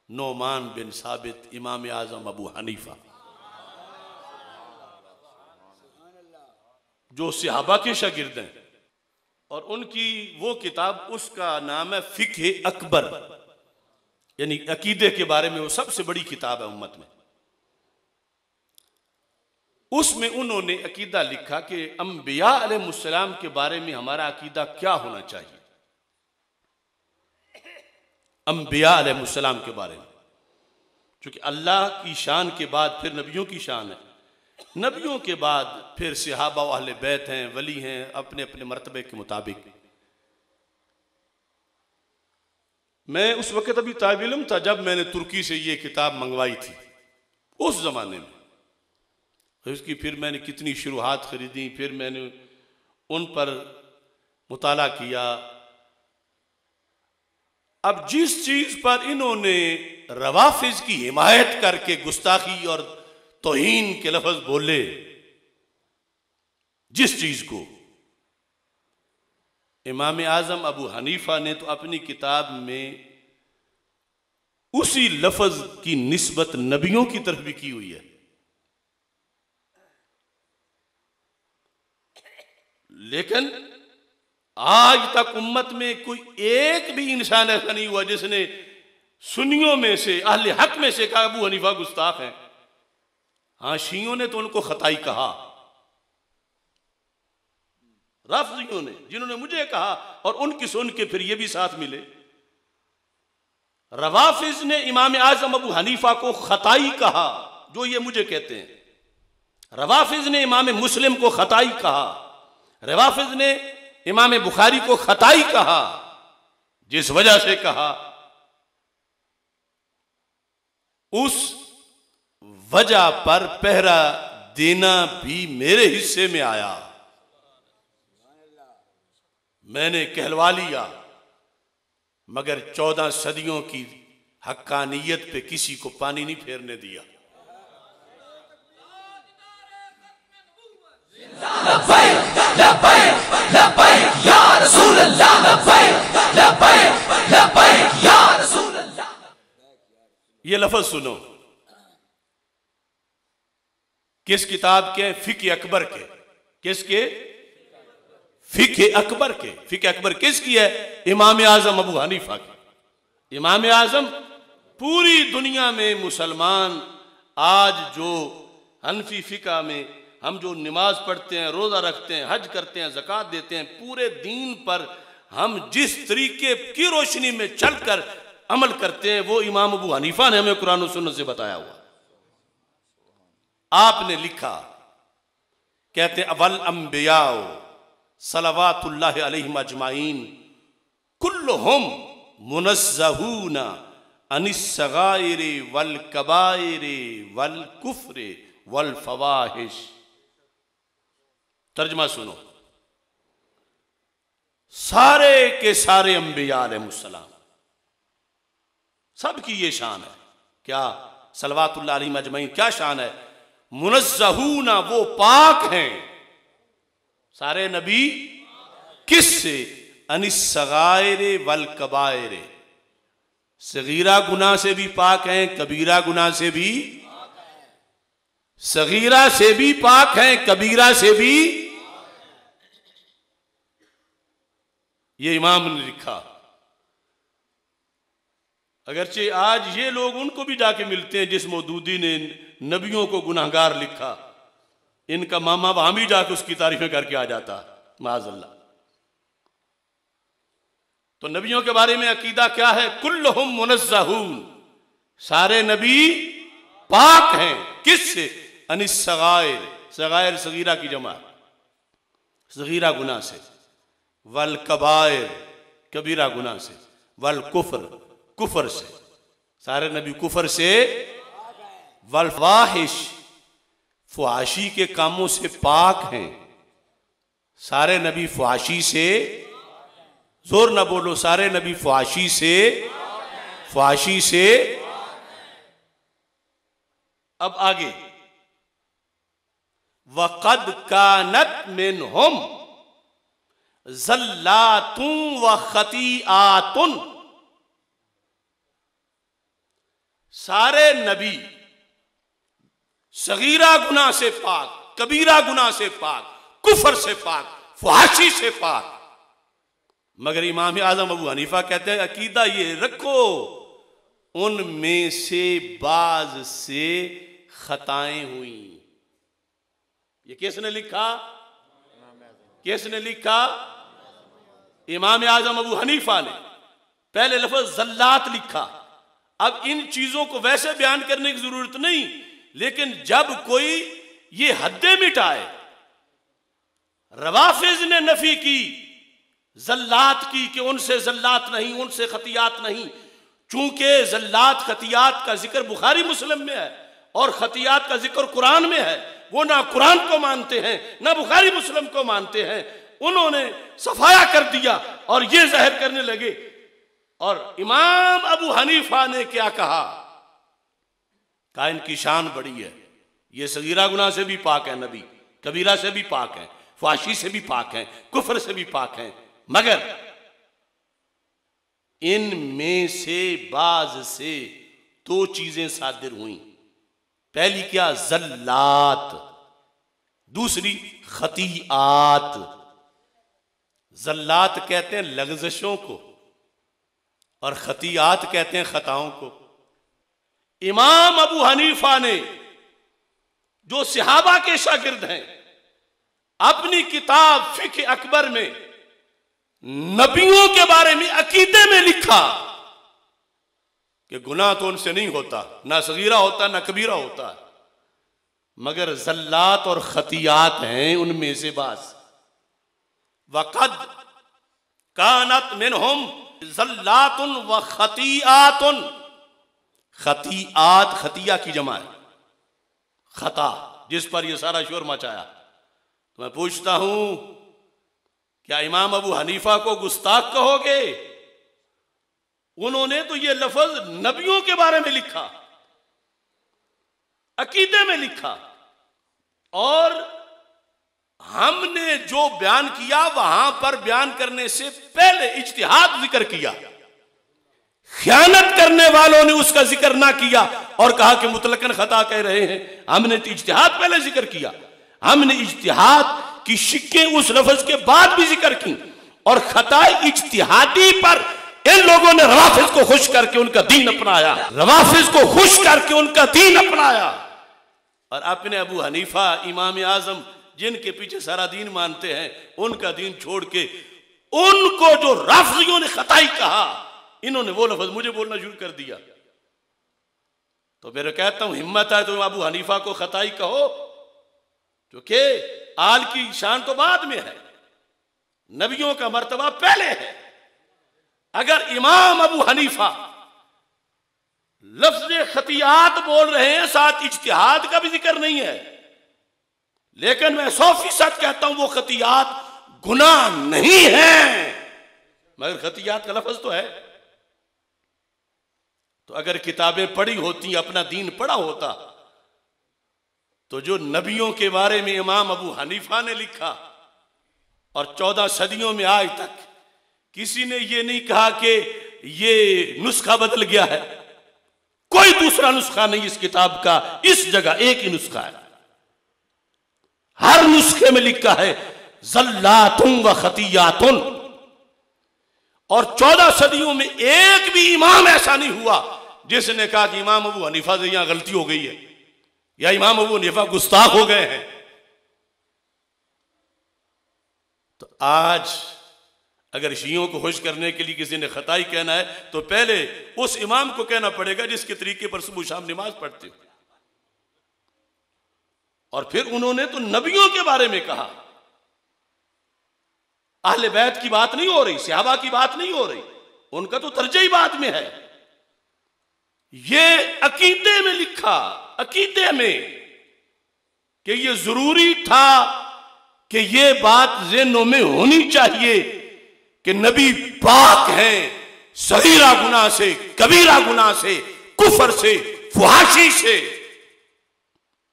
नोमान बिन साबित इमाम आजम अबू हनीफा, जो सहाबा के शागिर्द हैं। और उनकी वो किताब, उसका नाम है फिक्ह अकबर, यानी अकीदे के बारे में वो सबसे बड़ी किताब है उम्मत में। उसमें उन्होंने अकीदा लिखा कि अंबिया अलैहिस्सलाम के बारे में हमारा अकीदा क्या होना चाहिए। अंबिया अलैहिस्सलाम के बारे में, क्योंकि अल्लाह की शान के बाद फिर नबियों की शान है, नबियों के बाद फिर सहाबा व अहले बैत हैं, वली हैं, अपने अपने मर्तबे के मुताबिक। मैं उस वक्त अभी तालिब इल्म था जब मैंने तुर्की से ये किताब मंगवाई थी उस जमाने में। उसकी फिर मैंने कितनी शुरुआत खरीदी, फिर मैंने उन पर मुताला किया। अब जिस चीज पर इन्होंने रवाफिज की हिमायत करके गुस्ताखी और तौहीन के लफ्ज बोले, जिस चीज को इमाम आजम अबू हनीफा ने तो अपनी किताब में उसी लफ्ज की निस्बत नबियों की तरफ भी की हुई है, लेकिन आज तक उम्मत में कोई एक भी इंसान ऐसा नहीं हुआ जिसने सुन्नियों में से, अहले हक में से कहा अबू हनीफा गुस्ताख हैं। हाँ, शियों ने तो उनको खताई कहा, राफिजियों ने, जिन्होंने मुझे कहा और उनकी सुन के फिर ये भी साथ मिले। रवाफिज ने इमाम आजम अबू हनीफा को खताई कहा, जो ये मुझे कहते हैं। रवाफिज ने इमाम मुस्लिम को खताई कहा, रवाफिज ने इमाम बुखारी को खताई कहा, जिस वजह से कहा उस वजह पर पहरा देना भी मेरे हिस्से में आया। मैंने कहलवा लिया, मगर 14 सदियों की हक्कानियत पे किसी को पानी नहीं फेरने दिया। ये लफ्ज सुनो, किस किताब के? फिक्ह अकबर के। किसके? फिक़्ह अकबर के। फिक़्ह अकबर किसकी है? इमाम आज़म अबू हनीफा की। इमाम आज़म पूरी दुनिया में मुसलमान आज जो हनफी फ़िक़्ह में हम जो नमाज पढ़ते हैं, रोज़ा रखते हैं, हज करते हैं, ज़कात देते हैं, पूरे दीन पर हम जिस तरीके की रोशनी में चलकर अमल करते हैं वो इमाम अबू हनीफा ने हमें कुरान और सुन्नत से बताया हुआ। आपने लिखा, कहते हैं अवल अंबियाओ सलवातुल्लाहि अलैहिम अजमाइन कुल्लुहुम मुनज़्ज़हूना अनिस सगाइरि वल कबाइरि वल कुफ्रि वल फवाहिश। तर्जमा सुनो, सारे के सारे अंबिया अलैहिमुस्सलाम सबकी ये शान है। क्या? सलवातुल्लाह अलैहिम अजमईन क्या शान है? मुनज़्ज़हूना, वो पाक हैं सारे नबी। किससे? अनिस सगाइरे वल कबाइरे, सगीरा गुनाह से भी पाक हैं, कबीरा गुनाह से भी, सगीरा से भी पाक हैं, कबीरा से भी। ये इमाम ने लिखा। अगरचे आज ये लोग उनको भी जाके मिलते हैं जिस मौदूदी ने नबियों को गुनाहगार लिखा, इनका मामा वहां भी जाके उसकी तारीफें करके आ जाता, माज़अल्लाह। तो नबियों के बारे में अकीदा क्या है? कुल्लुहुम मुनज़्ज़हून, सारे नबी पाक हैं। किससे? अनिस सगाइर, सगाइर सगीरा की जमा, सगीरा गुनाह से, वल कबाइर कबीरा गुनाह से, वल कुफ्र कुफर से, सारे नबी कुफर से, वल फाहिश फुहाशी के कामों से पाक हैं, सारे नबी फुहाशी से, जोर ना बोलो, सारे नबी फुहाशी से, फुहाशी से। अब आगे, वक़द कानत मिनहुम ज़ल्लातुन व खतीआतुन, सारे नबी सगीरा गुनाह से पाक, कबीरा गुनाह से पाक, कुफर से पाक, फुहाशी से पाक। मगर इमाम आज़म अबू हनीफा कहते हैं अकीदा ये रखो, उनमें से बाज से खताएं हुई। ये किसने लिखा? किसने लिखा? इमाम आज़म अबू हनीफा ने। पहले लफ्ज़ ज़ल्लात लिखा। अब इन चीजों को वैसे बयान करने की जरूरत नहीं, लेकिन जब कोई ये हद्दें मिटाए, रवाफिज ने नफी की ज़ल्लात की कि उनसे ज़ल्लात नहीं, उनसे खतियात नहीं, चूंकि ज़ल्लात खतियात का जिक्र बुखारी मुस्लिम में है और खतियात का जिक्र कुरान में है, वो ना कुरान को मानते हैं ना बुखारी मुस्लिम को मानते हैं। उन्होंने सफाया कर दिया और ये जाहिर करने लगे। और इमाम अबू हनीफा ने क्या कहा? कहा इनकी शान बड़ी है, ये सगीरा गुनाह से भी पाक है नबी, कबीरा से भी पाक है, फाशी से भी पाक है, कुफर से भी पाक है, मगर इनमें से बाज से दो चीजें सादिर हुई। पहली क्या? ज़ल्लात, दूसरी खतीआत। ज़ल्लात कहते हैं लग़ज़शों को और खतीआत कहते हैं खताओं को। इमाम अबू हनीफा ने, जो सहाबा के शागिर्द हैं, अपनी किताब फ़िक़्ह अकबर में नबियों के बारे में अकीदे में लिखा कि गुनाह तो उनसे नहीं होता, ना सगीरा होता ना कबीरा होता, मगर ज़ल्लात और खतियात हैं उनमें से बास। वक़द कानत मिनहुम ज़ल्लातुन व खतीआतुन, खतीआत खतिया की जमा है, खता, जिस पर यह सारा शोर मचाया। तो मैं पूछता हूं, क्या इमाम अबू हनीफा को गुस्ताख कहोगे? उन्होंने तो ये लफ्ज नबियों के बारे में लिखा, अकीदे में लिखा, और हमने जो बयान किया वहां पर बयान करने से पहले इज्तिहाद जिक्र किया। ख़यानत करने वालों ने उसका जिक्र ना किया और कहा कि मुतलकन खता कह रहे हैं। हमने तो इज्तिहाद पहले जिक्र किया। हमने इज्तिहाद की शिक्कें उस लफ्ज के बाद भी जिक्र की, और खताए इज्तिहादी पर इन लोगों ने रवाफिज को खुश करके उनका दीन अपनाया, रवाफिज को खुश करके उनका दीन अपनाया। और अपने अबू हनीफा इमाम आजम जिनके पीछे सारा दीन मानते हैं, उनका दीन छोड़ के उनको जो राफिजियों ने खताई कहा, इन्होंने वो लफ्ज मुझे बोलना शुरू कर दिया। तो मेरे कहता हूं हिम्मत है तो अबू हनीफा को खताई कहो, क्योंकि आल की शान तो बाद में है, नबियों का मर्तबा पहले है। अगर इमाम अबू हनीफा लफ्ज खतियात बोल रहे हैं, साथ इज्तिहाद का भी जिक्र नहीं है, लेकिन मैं 100% कहता हूं वो खतियात गुनाह नहीं है, मगर खतियात का लफ्ज तो है। तो अगर किताबें पढ़ी होती, अपना दीन पढ़ा होता, तो जो नबियों के बारे में इमाम अबू हनीफा ने लिखा, और 14 सदियों में आज तक किसी ने यह नहीं कहा कि ये नुस्खा बदल गया है, कोई दूसरा नुस्खा नहीं इस किताब का, इस जगह एक ही नुस्खा है। हर नुस्खे में लिखा है ज़ल्लातुन व खतियातुन, और 14 सदियों में एक भी इमाम ऐसा नहीं हुआ जिसने कहा कि इमाम अबू हनीफा से यहां गलती हो गई है, या इमाम अबू हनीफा गुस्ताख हो गए हैं। तो आज अगर शियों को खुश करने के लिए किसी ने खताई कहना है, तो पहले उस इमाम को कहना पड़ेगा जिसके तरीके पर सुबह शाम नमाज पढ़ते हो। और फिर उन्होंने तो नबियों के बारे में कहा, अहले बैत की बात नहीं हो रही, सहाबा की बात नहीं हो रही, उनका तो दर्जा ही बाद में है। ये अकीदे में लिखा, अकीदे में, कि ये जरूरी था कि ये बात ज़हनों में होनी चाहिए कि नबी पाक हैं सगीरा गुनाह से, कबीरा गुनाह से, कुफर से, फुहाशी से।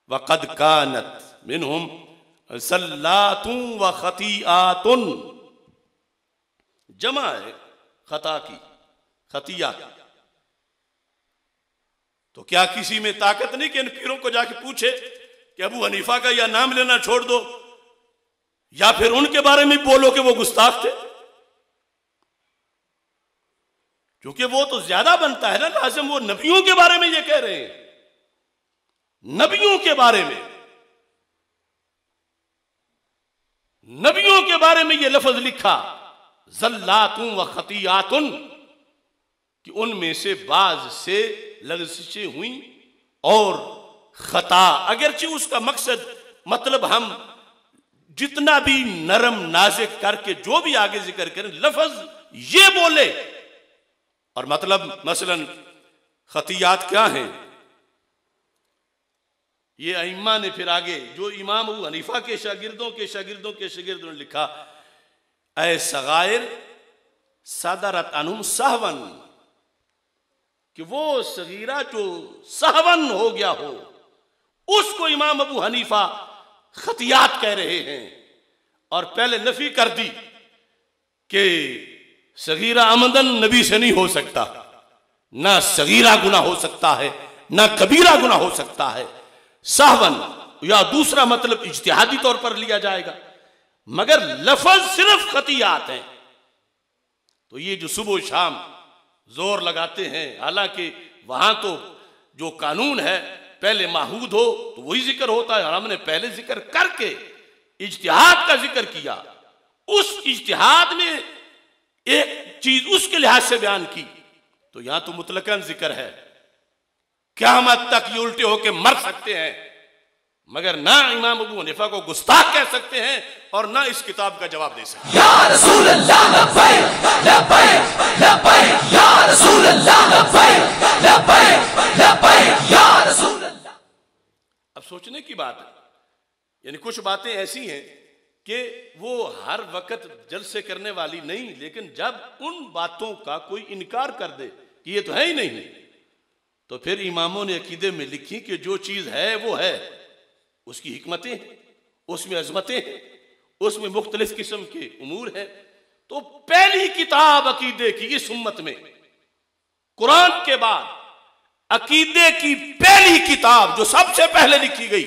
वक़द कानत मिनहुम ज़ल्लातुन व खतियातुन, जमा है खता की, खतिया की। तो क्या किसी में ताकत नहीं कि इन पीरों को जाके पूछे कि अबू हनीफा का या नाम लेना छोड़ दो, या फिर उनके बारे में बोलो कि वो गुस्ताख थे? क्योंकि वो तो ज्यादा बनता है ना लाजिम, वो नबियों के बारे में ये कह रहे हैं, नबियों के बारे में, नबियों के बारे में ये लफ्ज लिखा ज़ल्लातुन व खतियातुन, कि उनमें से बाज से लग़ज़िशें हुई और खता, अगरचे उसका मकसद मतलब हम जितना भी नरम नाज़िक करके जो भी आगे जिक्र करें, लफ्ज ये बोले, और मतलब मसलन खतियात क्या हैं, ये अइम्मा ने फिर आगे जो इमाम अबू हनीफा के शागिर्दों के शागिर्दों के शागिर्दों ने लिखा, ऐ सगायर सदरत अनुम सहवन, कि वो सगीरा जो सहवन हो गया हो, उसको इमाम अबू हनीफा खतियात कह रहे हैं। और पहले नफी कर दी कि सगीरा अमदन नबी से नहीं हो सकता, ना सगीरा गुनाह हो सकता है, ना कबीरा गुनाह हो सकता है। सहवन या दूसरा मतलब इज्तिहादी तौर पर लिया जाएगा, मगर लफज सिर्फ खतियात हैं। तो ये जो सुबह शाम जोर लगाते हैं, हालांकि वहां तो जो कानून है पहले माहूद हो तो वही जिक्र होता है, और हमने पहले जिक्र करके इज्तिहाद का जिक्र किया, उस इज्तिहाद में एक चीज उसके लिहाज से बयान की, तो यहां तो मुतलकन जिक्र है, क़यामत तक ये उल्टे होके मर सकते हैं, मगर ना इमाम अबू हनीफा को गुस्ताख कह सकते हैं और ना इस किताब का जवाब दे सकते हैं। या रसूल अल्लाह लब्बैक लब्बैक लब्बैक, या रसूल अल्लाह लब्बैक लब्बैक लब्बैक, या रसूल अल्लाह। अब सोचने की बात है, यानी कुछ बातें ऐसी हैं कि वो हर वक्त जलसे करने वाली नहीं, लेकिन जब उन बातों का कोई इनकार कर दे कि ये तो है ही नहीं, तो फिर इमामों ने अकीदे में लिखी कि जो चीज है वो है, उसकी हिकमतें हैं, उसमें अजमतें हैं, उसमें मुख्तलिफ किस्म के उमूर हैं। तो पहली किताब अकीदे की इस उम्मत में, कुरान के बाद अकीदे की पहली किताब जो सबसे पहले लिखी गई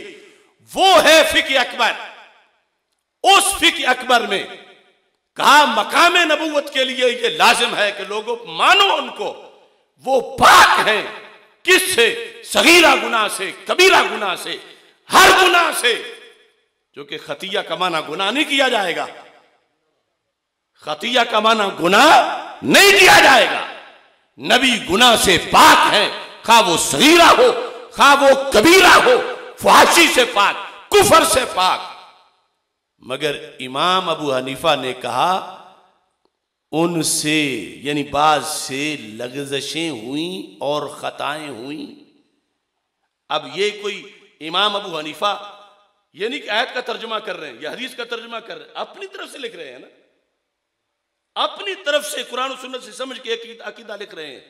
वो है फिक़्ह अकबर। उस फिक्र अकबर में कहा मकाम नबूवत के लिए ये लाजिम है कि लोगों मानो उनको, वो पाक हैं किससे? सगीरा गुनाह से, कबीरा गुनाह से, हर गुनाह से, जो कि खतिया का माना गुनाह नहीं किया जाएगा, खतिया का माना गुनाह नहीं किया जाएगा। नबी गुनाह से पाक है, खा वो सगीरा हो, खा वो कबीरा हो, फहाशी से पाक, कुफर से पाक। मगर इमाम अबू हनीफा ने कहा उनसे यानी बाज से लग़ज़शें हुई और खताएं हुई। अब ये कोई इमाम अबू हनीफा ये नहीं कि आयत का तर्जुमा कर रहे हैं या हदीस का तर्जुमा कर रहे हैं, अपनी तरफ से लिख रहे हैं ना, अपनी तरफ से कुरान और सुन्नत से समझ के अकीदा लिख रहे हैं,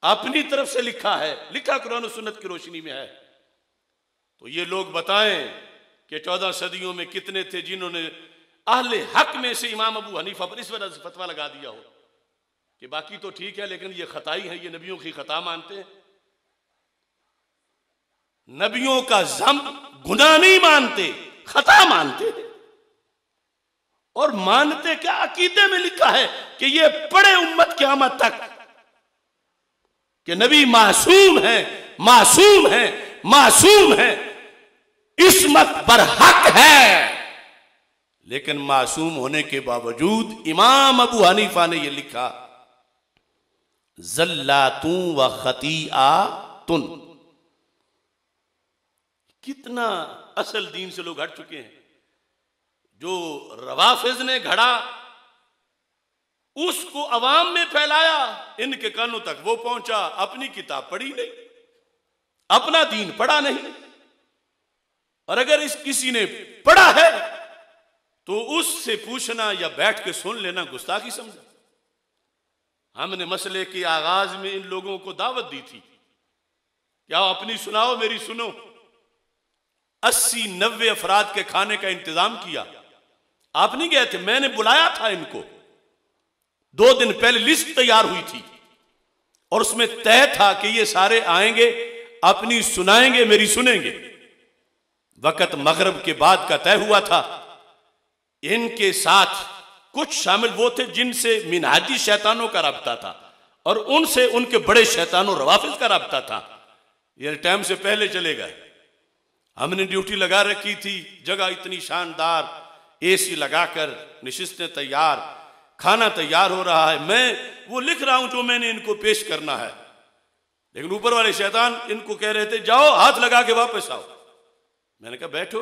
अपनी तरफ से लिखा है, लिखा कुरान और सुन्नत की रोशनी में है। तो ये लोग बताएं कि 14 सदियों में कितने थे जिन्होंने अहले हक में से इमाम अबू हनीफा पर इस वजह से फतवा लगा दिया हो कि बाकी तो ठीक है लेकिन ये खताई है, ये नबियों की खता मानते हैं, नबियों का जम गुनाह नहीं मानते, खता मानते हैं। और मानते क्या? अकीदे में लिखा है कि ये पढ़े उम्मत क़यामत तक कि नबी मासूम है, मासूम है, मासूम है, इस्मत बरहक है। लेकिन मासूम होने के बावजूद इमाम अबू हनीफा ने यह लिखा ज़ल्लातूं व खतीआतुन। कितना असल दीन से लोग हट चुके हैं। जो रवाफिज ने घड़ा उसको अवाम में फैलाया, इनके कानों तक वो पहुंचा, अपनी किताब पढ़ी नहीं, अपना दीन पढ़ा नहीं। और अगर इस किसी ने पढ़ा है तो उससे पूछना या बैठ के सुन लेना गुस्ताखी समझा। हमने मसले के आगाज में इन लोगों को दावत दी थी, क्या अपनी सुनाओ मेरी सुनो। 80-90 अफराद के खाने का इंतजाम किया। आप नहीं गए थे, मैंने बुलाया था इनको। 2 दिन पहले लिस्ट तैयार हुई थी और उसमें तय था कि ये सारे आएंगे, अपनी सुनाएंगे, मेरी सुनेंगे। वक़्त मगरिब के बाद का तय हुआ था। इनके साथ कुछ शामिल वो थे जिनसे मिनहाजी शैतानों का राब्ता था और उनसे उनके बड़े शैतानों रवाफिज का राब्ता था। ये टाइम से पहले चले गए। हमने ड्यूटी लगा रखी थी, जगह इतनी शानदार, एसी लगाकर, निशिस्तें तैयार, खाना तैयार हो रहा है। मैं वो लिख रहा हूं जो मैंने इनको पेश करना है, लेकिन ऊपर वाले शैतान इनको कह रहे थे जाओ हाथ लगा के वापस आओ। मैंने कहा बैठो,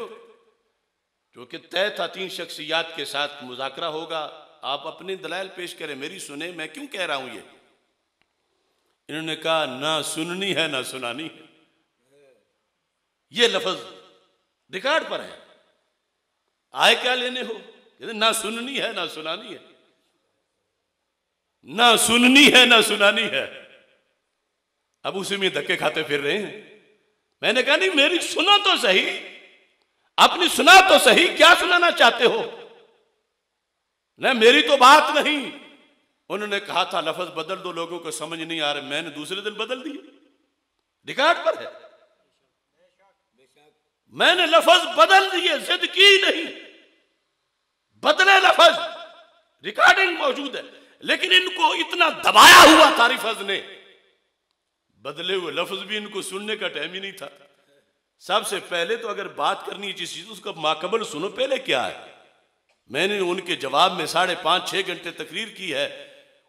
क्योंकि तय था 3 शख्सियात के साथ मुज़ाकरा होगा, आप अपने दलाइल पेश करें, मेरी सुने, मैं क्यों कह रहा हूं ये। इन्होंने कहा ना सुननी है ना सुनानी है। ये लफ्ज रिकॉर्ड पर है, आए क्या लेने हो, ना सुननी है ना सुनानी है, ना सुननी है ना सुनानी है। अब उसी में धक्के खाते फिर रहे हैं। मैंने कहा नहीं, मेरी सुनो तो सही, अपनी सुना तो सही, क्या सुनाना चाहते हो ना, मेरी तो बात नहीं। उन्होंने कहा था लफ्ज बदल दो, लोगों को समझ नहीं आ रहा, मैंने दूसरे दिन बदल दिए, रिकॉर्ड पर है। मैंने लफ्ज बदल दिए, जिद की नहीं, बदले लफ्ज, रिकॉर्डिंग मौजूद है। लेकिन इनको इतना दबाया हुआ था रिफज ने, बदले हुए लफ्ज भी इनको सुनने का टाइम ही नहीं था। सबसे पहले तो अगर बात करनी है जिस चीज उसका माकबल सुनो, पहले क्या है। मैंने उनके जवाब में 5.5-6 घंटे तकरीर की है।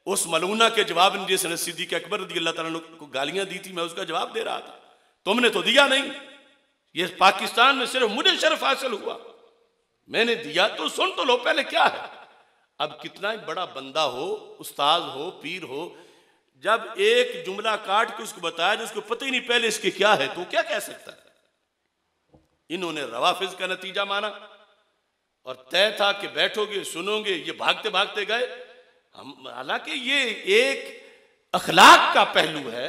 उस मलूना के जवाब में जिसने सिद्दीक़ अकबर रज़ी अल्लाह ताला को गालियां दी थी, मैं उसका जवाब दे रहा था, तुमने तो दिया नहीं। ये पाकिस्तान में सिर्फ मुझे शर्फ हासिल हुआ, मैंने दिया तो सुन तो लो पहले क्या है। अब कितना बड़ा बंदा हो, उस्ताद हो, पीर हो, जब एक जुमला काट के उसको बताया जो उसको पता ही नहीं पहले इसके क्या है, तो क्या कह सकता है। इन्होंने रवाफिज का नतीजा माना और तय था कि बैठोगे सुनोगे, ये भागते भागते गए। हम हालांकि ये एक अखलाक का पहलू है,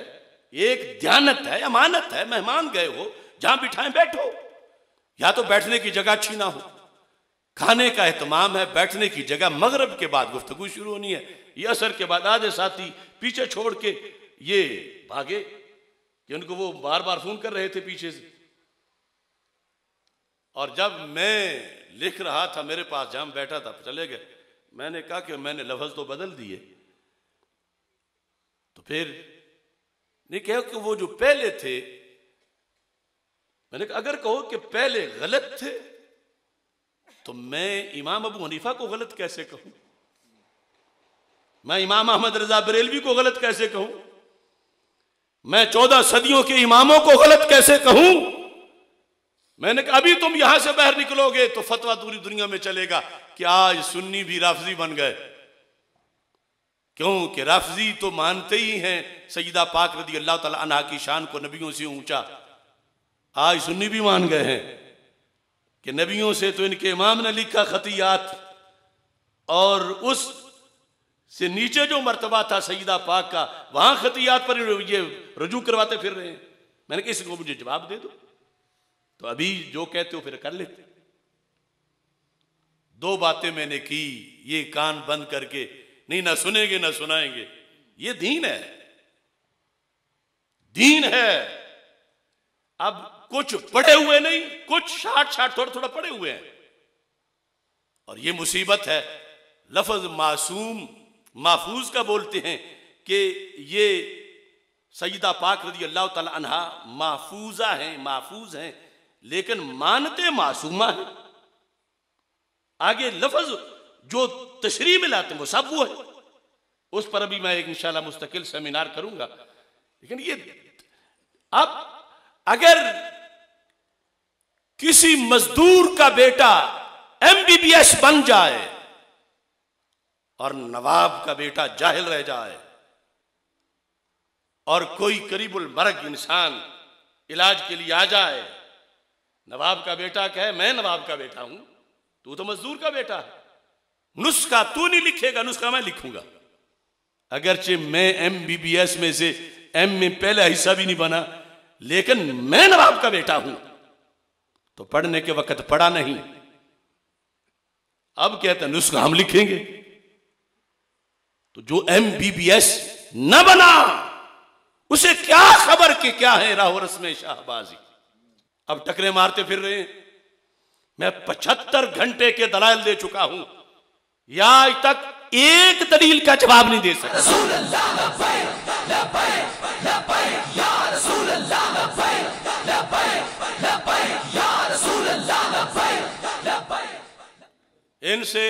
एक दयानत है, अमानत है। मेहमान गए हो, जहां बिठाएं बैठो, या तो बैठने की जगह अच्छी ना हो, खाने का एहतमाम है, बैठने की जगह। मगरिब के बाद गुफ्तगू शुरू होनी है, ये असर के बाद आधे साथी पीछे छोड़ के ये भागे कि उनको वो बार बार फोन कर रहे थे पीछे से। और जब मैं लिख रहा था, मेरे पास जहां बैठा था, चले गए। मैंने कहा कि मैंने लफ्ज तो बदल दिए। तो फिर नहीं कहो कि वो जो पहले थे, मैंने कहा अगर कहो कि पहले गलत थे तो मैं इमाम अबू हनीफा को गलत कैसे कहूं? मैं इमाम अहमद रजा बरेलवी को गलत कैसे कहूं? मैं 14 सदियों के इमामों को गलत कैसे कहूं? मैंने कहा अभी तुम यहां से बाहर निकलोगे तो फतवा पूरी दुनिया में चलेगा कि आज सुन्नी भी राफजी बन गए, क्योंकि राफजी तो मानते ही हैं सैयदा पाक रदी अल्लाह ताला अन्हा की शान को नबियों से ऊंचा। आज सुन्नी भी मान गए हैं कि नबियों से तो इनके इमाम ने लिखा खतियात, और उस से नीचे जो मर्तबा था सैयदा पाक का, वहां खतियात पर ये रजू करवाते फिर रहे हैं। मैंने कहा इसको मुझे जवाब दे दो, तो अभी जो कहते हो फिर कर लेते। 2 बातें मैंने की, ये कान बंद करके नहीं, ना सुनेंगे ना सुनाएंगे। ये दीन है, दीन है। अब कुछ पढ़े हुए नहीं, कुछ शाट थोड़ा थोड़ा पढ़े हुए हैं, और ये मुसीबत है। लफ्ज मासूम महफूज का बोलते हैं कि ये सैयदा पाक रज़ी अल्लाह ताला अन्हा महफूजा हैं, महफूज हैं, लेकिन मानते मासूमा हैं। आगे लफ्ज जो तशरीह में लाते हैं वो सब वो है। उस पर अभी मैं एक इंशाल्लाह मुस्तकिल सेमिनार करूंगा। लेकिन ये अब अगर किसी मजदूर का बेटा MBBS बन जाए और नवाब का बेटा जाहिल रह जाए, और कोई करीबुल मर्ग इंसान इलाज के लिए आ जाए, नवाब का बेटा कहे मैं नवाब का बेटा हूं, तू तो मजदूर का बेटा है, नुस्खा तू नहीं लिखेगा, नुस्खा मैं लिखूंगा। अगरचे मैं MBBS में से M में पहला हिस्सा भी नहीं बना, लेकिन मैं नवाब का बेटा हूं। तो पढ़ने के वक्त पढ़ा नहीं, अब कहता नुस्खा हम लिखेंगे। तो जो MBBS न बना उसे क्या खबर कि क्या है राह रस्म शाहबाजी। अब टकरे मारते फिर रहे हैं। मैं 75 घंटे के दलाइल दे चुका हूं, या आज तक एक दलील का जवाब नहीं दे सका। इनसे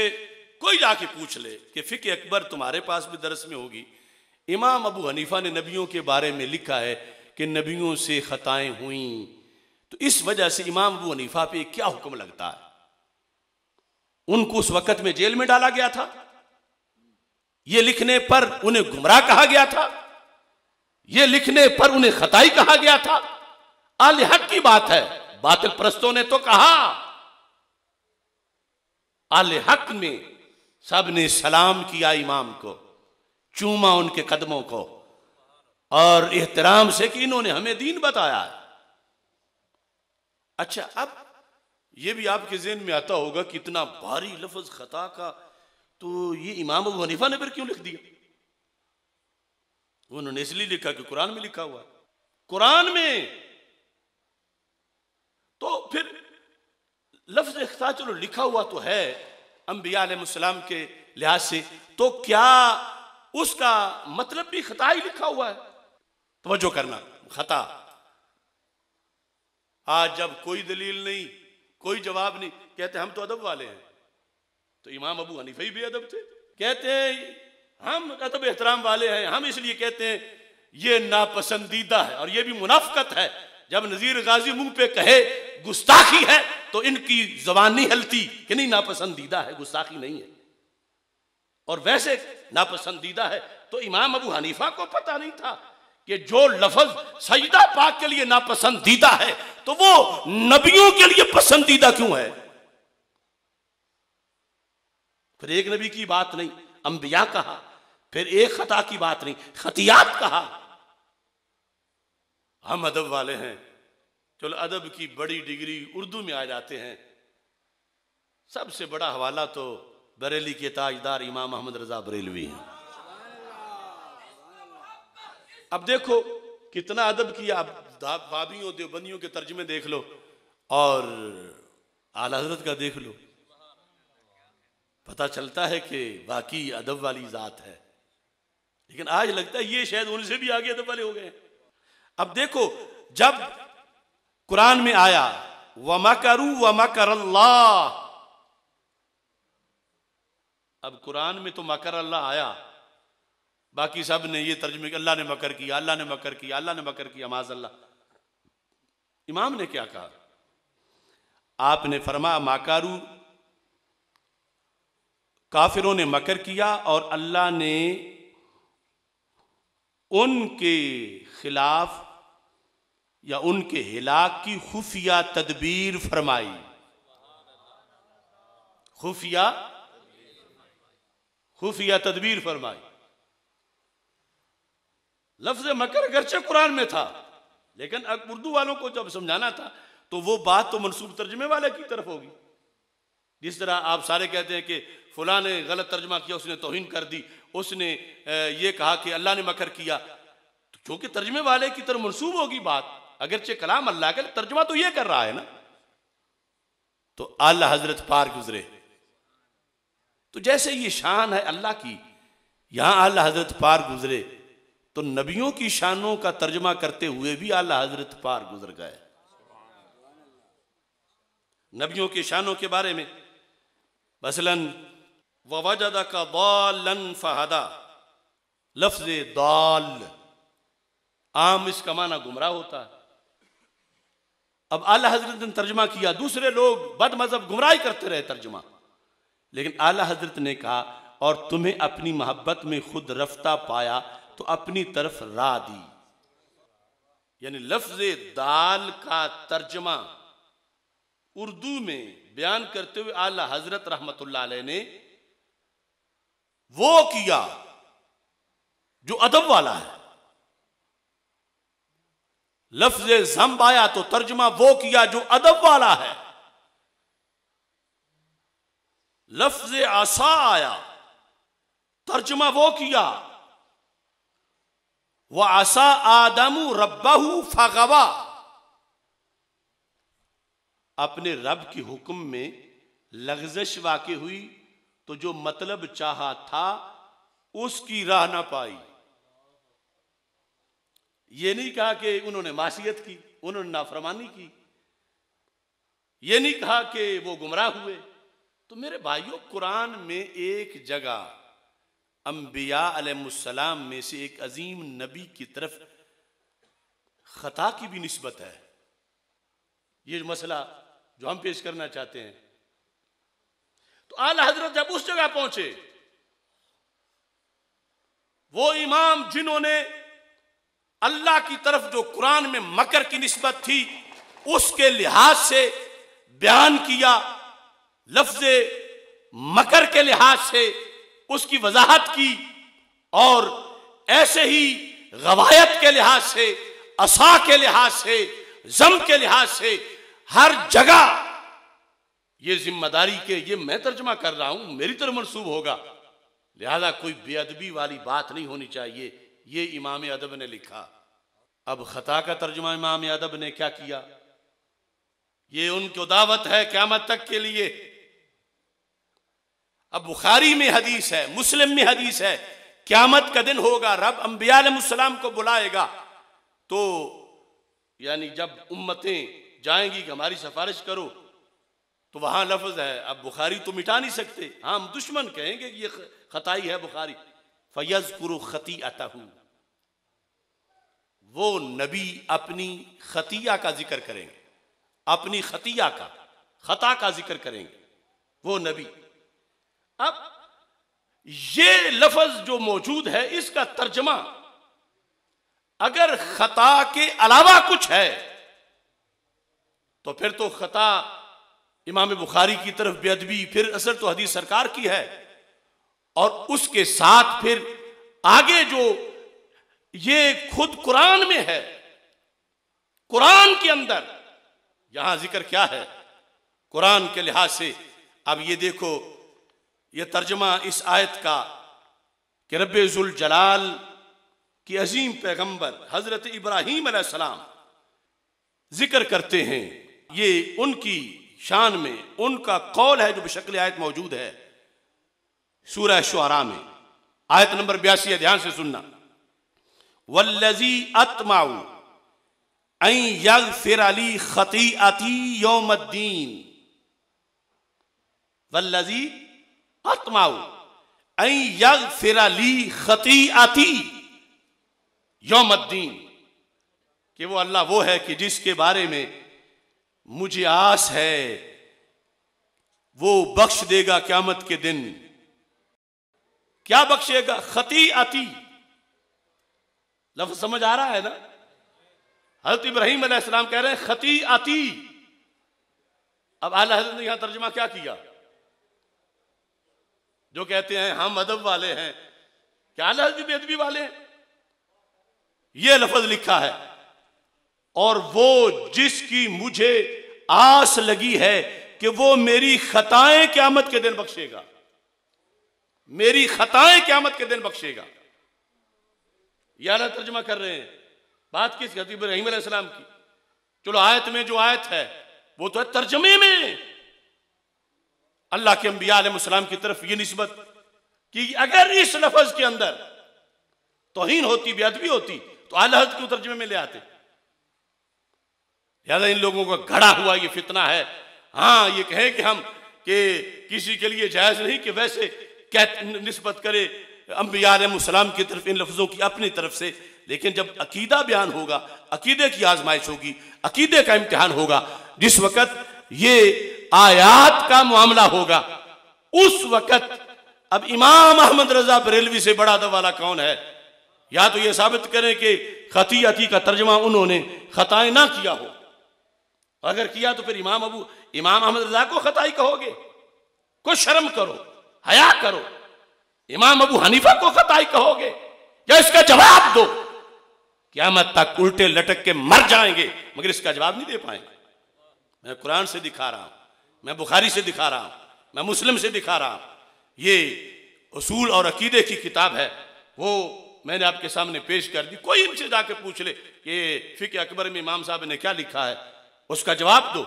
कोई जाके पूछ ले कि फिक़्ह अकबर तुम्हारे पास भी दरस में होगी। इमाम अबू हनीफा ने नबियों के बारे में लिखा है कि नबियों से खताएं हुई, तो इस वजह से इमाम अबू हनीफा पे क्या हुक्म लगता है? उनको उस वक्त में जेल में डाला गया था, ये लिखने पर उन्हें गुमराह कहा गया था, ये लिखने पर उन्हें खताई कहा गया था। आले हक की बात है, बातिल परस्तों ने तो कहा। आले हक में सब ने सलाम किया इमाम को, चूमा उनके कदमों को, और एहतराम से कि इन्होंने हमें दीन बताया। अच्छा, अब यह भी आपके ज़हन में आता होगा कि इतना भारी लफ्ज खता का, तो ये इमाम अबू हनीफा ने फिर क्यों लिख दिया? उन्होंने इसलिए लिखा कि कुरान में लिखा हुआ। कुरान में तो फिर लफ्ज खता चलो लिखा हुआ तो है अंबिया अलैहिस्सलाम के लिहाज से, तो क्या उसका मतलब भी खता ही लिखा हुआ है? तवज्जो करना, खता। आज जब कोई दलील नहीं, कोई जवाब नहीं, कहते हम तो अदब वाले हैं। तो इमाम अबू हनीफा ही बेअदब थे। कहते हैं हम अदब एहतराम वाले हैं, हम इसलिए कहते हैं ये नापसंदीदा है, और ये भी मुनाफिकत है। जब नजीर गाजी मुंह पे कहे गुस्ताखी है तो इनकी जबान नहीं हिलती कि नहीं नापसंदीदा है, गुस्ताखी नहीं है। और वैसे नापसंदीदा है तो इमाम अबू हनीफा को पता नहीं था कि जो लफ्ज सजदा पाक के लिए नापसंदीदा है तो वो नबियों के लिए पसंदीदा क्यों है? फिर एक नबी की बात नहीं, अंबिया कहा, फिर एक खता की बात नहीं, खतियात कहा। हम अदब वाले हैं, चलो अदब की बड़ी डिग्री उर्दू में आ जाते हैं। सबसे बड़ा हवाला तो बरेली के ताजदार इमाम अहमद रजा बरेलवी हैं। अब देखो कितना अदब किया। आप बाबियों देवबंदियों के तर्जुमे देख लो, और आला हजरत का देख लो, पता चलता है कि वाकई अदब वाली जात है। लेकिन आज लगता है ये शायद उनसे भी आगे अदब वाले हो गए। अब देखो, जब कुरान में आया व मकरू व मकर अल्लाह, अब कुरान में तो मकर अल्लाह आया, बाकी सब ने ये तर्जुमे कि अल्लाह ने मकर किया, अल्लाह ने मकर किया, अल्लाह ने मकर किया, माज़अल्लाह। इमाम ने क्या कहा? आपने फरमाया माकारू, काफिरों ने मकर किया और अल्लाह ने उनके खिलाफ या उनके हिलाक की खुफिया तदबीर फरमाई। खुफिया तदबीर फरमाई। लफ्ज मकर अगरचे कुरान में था, लेकिन उर्दू वालों को जब समझाना था तो वो बात तो मंसूब तर्जमे वाले की तरफ होगी। जिस तरह आप सारे कहते हैं कि फलां ने गलत तर्जमा किया, उसने तौहीन कर दी, उसने ये कहा कि अल्लाह ने मकर किया, तो क्योंकि तर्जमे वाले की तरफ मंसूब होगी बात, अगरचे कलाम अल्लाह का, तर्जमा तो ये कर रहा है ना। तो आला हजरत पार गुजरे, तो जैसे ये शान है अल्लाह की, यहां आला हजरत पार गुजरे, तो नबियों की शानों का तर्जमा करते हुए भी आला हजरत पार गुजर गए। नबियों की शानों के बारे में मसलन ववजदा का दालन फहदा, लफ्ज दाल आम इसका माना गुमराह होता है। अब आला हजरत ने तर्जमा किया, दूसरे लोग बद मजहब गुमराही करते रहे तर्जमा, लेकिन आला हजरत ने कहा और तुम्हें अपनी मोहब्बत में खुद रफ्ता पाया तो अपनी तरफ राह दी। यानी लफ्ज दाल का तर्जमा उर्दू में बयान करते हुए आला हजरत रहमतुल्लाह अलैह ने वो किया जो अदब वाला है। लफ्ज ज़ंब आया तो तर्जमा वो किया जो अदब वाला है। लफ्ज आसा आया, तर्जमा वो किया वह आसा आदमु रब्बहु फगवा, अपने रब के हुक्म में लग़ज़श वाक़ई हुई तो जो मतलब चाहा था उसकी राह ना पाई। ये नहीं कहा कि उन्होंने मासियत की, उन्होंने नाफरमानी की, ये नहीं कहा कि वो गुमराह हुए। तो मेरे भाइयों, कुरान में एक जगह अंबिया अलैहिस्सलाम में से एक अजीम नबी की तरफ खता की भी निस्बत है। ये मसला जो हम पेश करना चाहते हैं, तो आला हजरत जब उस जगह पहुंचे, वो इमाम जिन्होंने अल्लाह की तरफ जो कुरान में मकर की निस्बत थी उसके लिहाज से बयान किया, लफ्ज मकर के लिहाज से उसकी वजाहत की, और ऐसे ही गवायत के लिहाज से, असा के लिहाज से, जम के लिहाज से हर जगह ये जिम्मेदारी के ये मैं तर्जमा कर रहा हूं, मेरी तरफ मंसूब होगा, लिहाजा कोई बेअदबी वाली बात नहीं होनी चाहिए। ये इमाम अदब ने लिखा। अब खता का तर्जुमा इमाम अदब ने क्या किया? ये उनको दावत है क़यामत तक के लिए। अब बुखारी में हदीस है, मुस्लिम में हदीस है, क़यामत का दिन होगा, रब अंबिया अलैहिस्सलाम को बुलाएगा, तो यानी जब उम्मतें जाएंगी कि हमारी सिफारिश करो, तो वहां लफ्ज है, अब बुखारी तो मिटा नहीं सकते, हाँ हम दुश्मन कहेंगे कि ये खताई है बुखारी, फयज़कुरु खतीअतहु, वो नबी अपनी खतिया का जिक्र करेंगे, अपनी खतिया का, खता का जिक्र करेंगे वो नबी। अब ये लफ्ज जो मौजूद है, इसका तर्जमा अगर खता के अलावा कुछ है तो फिर तो खता इमाम बुखारी की तरफ बेअदबी, फिर असर तो हदीस सरकार की है, और उसके साथ फिर आगे जो ये खुद कुरान में है, कुरान के अंदर यहां जिक्र क्या है कुरान के लिहाज से। अब ये देखो, ये तर्जमा इस आयत का कि रब्बे जुल जलाल की अजीम पैगंबर हजरत इब्राहीम अलैहिस्सलाम जिक्र करते हैं, ये उनकी शान में उनका कौल है जो बशक्ल आयत मौजूद है सूरह शुअरा में, आयत नंबर 82 है, ध्यान से सुनना। वल्लज़ी अत्माउ अन यग़फ़िर ली ख़तीअती यौमद्दीन, वल्लज़ी अत्माउ अन यग़फ़िर ली ख़तीअती यौमद्दीन, कि वो अल्लाह वो है कि जिसके बारे में मुझे आस है वो बख्श देगा क़यामत के दिन। क्या बख्शेगा? खतीअती, लफ्ज़ समझ आ रहा है ना? हज़रत इब्राहीम अलैहिस्सलाम कह रहे हैं खतीअती। अब आला हज़रत ने यहां तर्जुमा क्या किया? जो कहते हैं हम अदब वाले हैं, क्या आला हज़रत बेअदबी वाले हैं? यह लफ्ज़ लिखा है, और वो जिसकी मुझे आस लगी है कि वो मेरी खताएं क़यामत के दिन बख्शेगा, मेरी खताएं क़यामत के दिन बख्शेगा। यह अल्लाह तर्जुमा कर रहे हैं। बात किस हज़रत इब्राहीम अलैहिस्सलाम की? चलो आयत में जो आयत है वो तो है तर्जमे में। अल्लाह के अंबिया अलैहिस्सलाम की तरफ ये निस्बत कि अगर इस लफ्ज़ के अंदर तौहीन होती, बेअदबी होती, तो आला हज़रत क्यों तर्जमे में ले आते? याद इन लोगों का घड़ा हुआ ये फितना है। हाँ, ये कहें कि हम कि किसी के लिए जायज़ नहीं कि वैसे निस्बत करे अंबिया अलैहिस्सलाम की तरफ इन लफ्ज़ों की अपनी तरफ से, लेकिन जब अकीदा बयान होगा, अकीदे की आजमाइश होगी, अकीदे का इम्तिहान होगा, जिस वक़्त ये आयात का मामला होगा, उस वक़्त अब इमाम अहमद रजा बरेलवी से बड़ा अदब वाला कौन है? या तो ये साबित करें कि खतीअती का तर्जमा उन्होंने खताएं ना किया हो, अगर किया तो फिर इमाम अहमद रजा को खताई कहोगे? कुछ शर्म करो, हया करो। इमाम अबू हनीफा को खताई कहोगे? या इसका जवाब दो। क़यामत तक उल्टे लटक के मर जाएंगे मगर इसका जवाब नहीं दे पाएंगे। मैं कुरान से दिखा रहा हूं, मैं बुखारी से दिखा रहा हूं, मैं मुस्लिम से दिखा रहा हूं। ये उसूल और अकीदे की किताब है, वो मैंने आपके सामने पेश कर दी। कोई इनसे जाके पूछ ले कि फ़िक़्ह अकबर में इमाम साहब ने क्या लिखा है, उसका जवाब दो।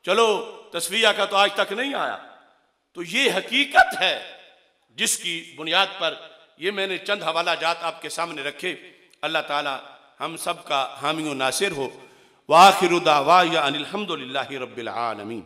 चलो तस्वीया का तो आज तक नहीं आया, तो ये हकीकत है जिसकी बुनियाद पर ये मैंने चंद हवाला जात आपके सामने रखे। अल्लाह ताला हम सब का हामी व नासिर हो। व आखिरु दावाया अनिल हम्दुलिल्लाहि रब्बिल आलमीन।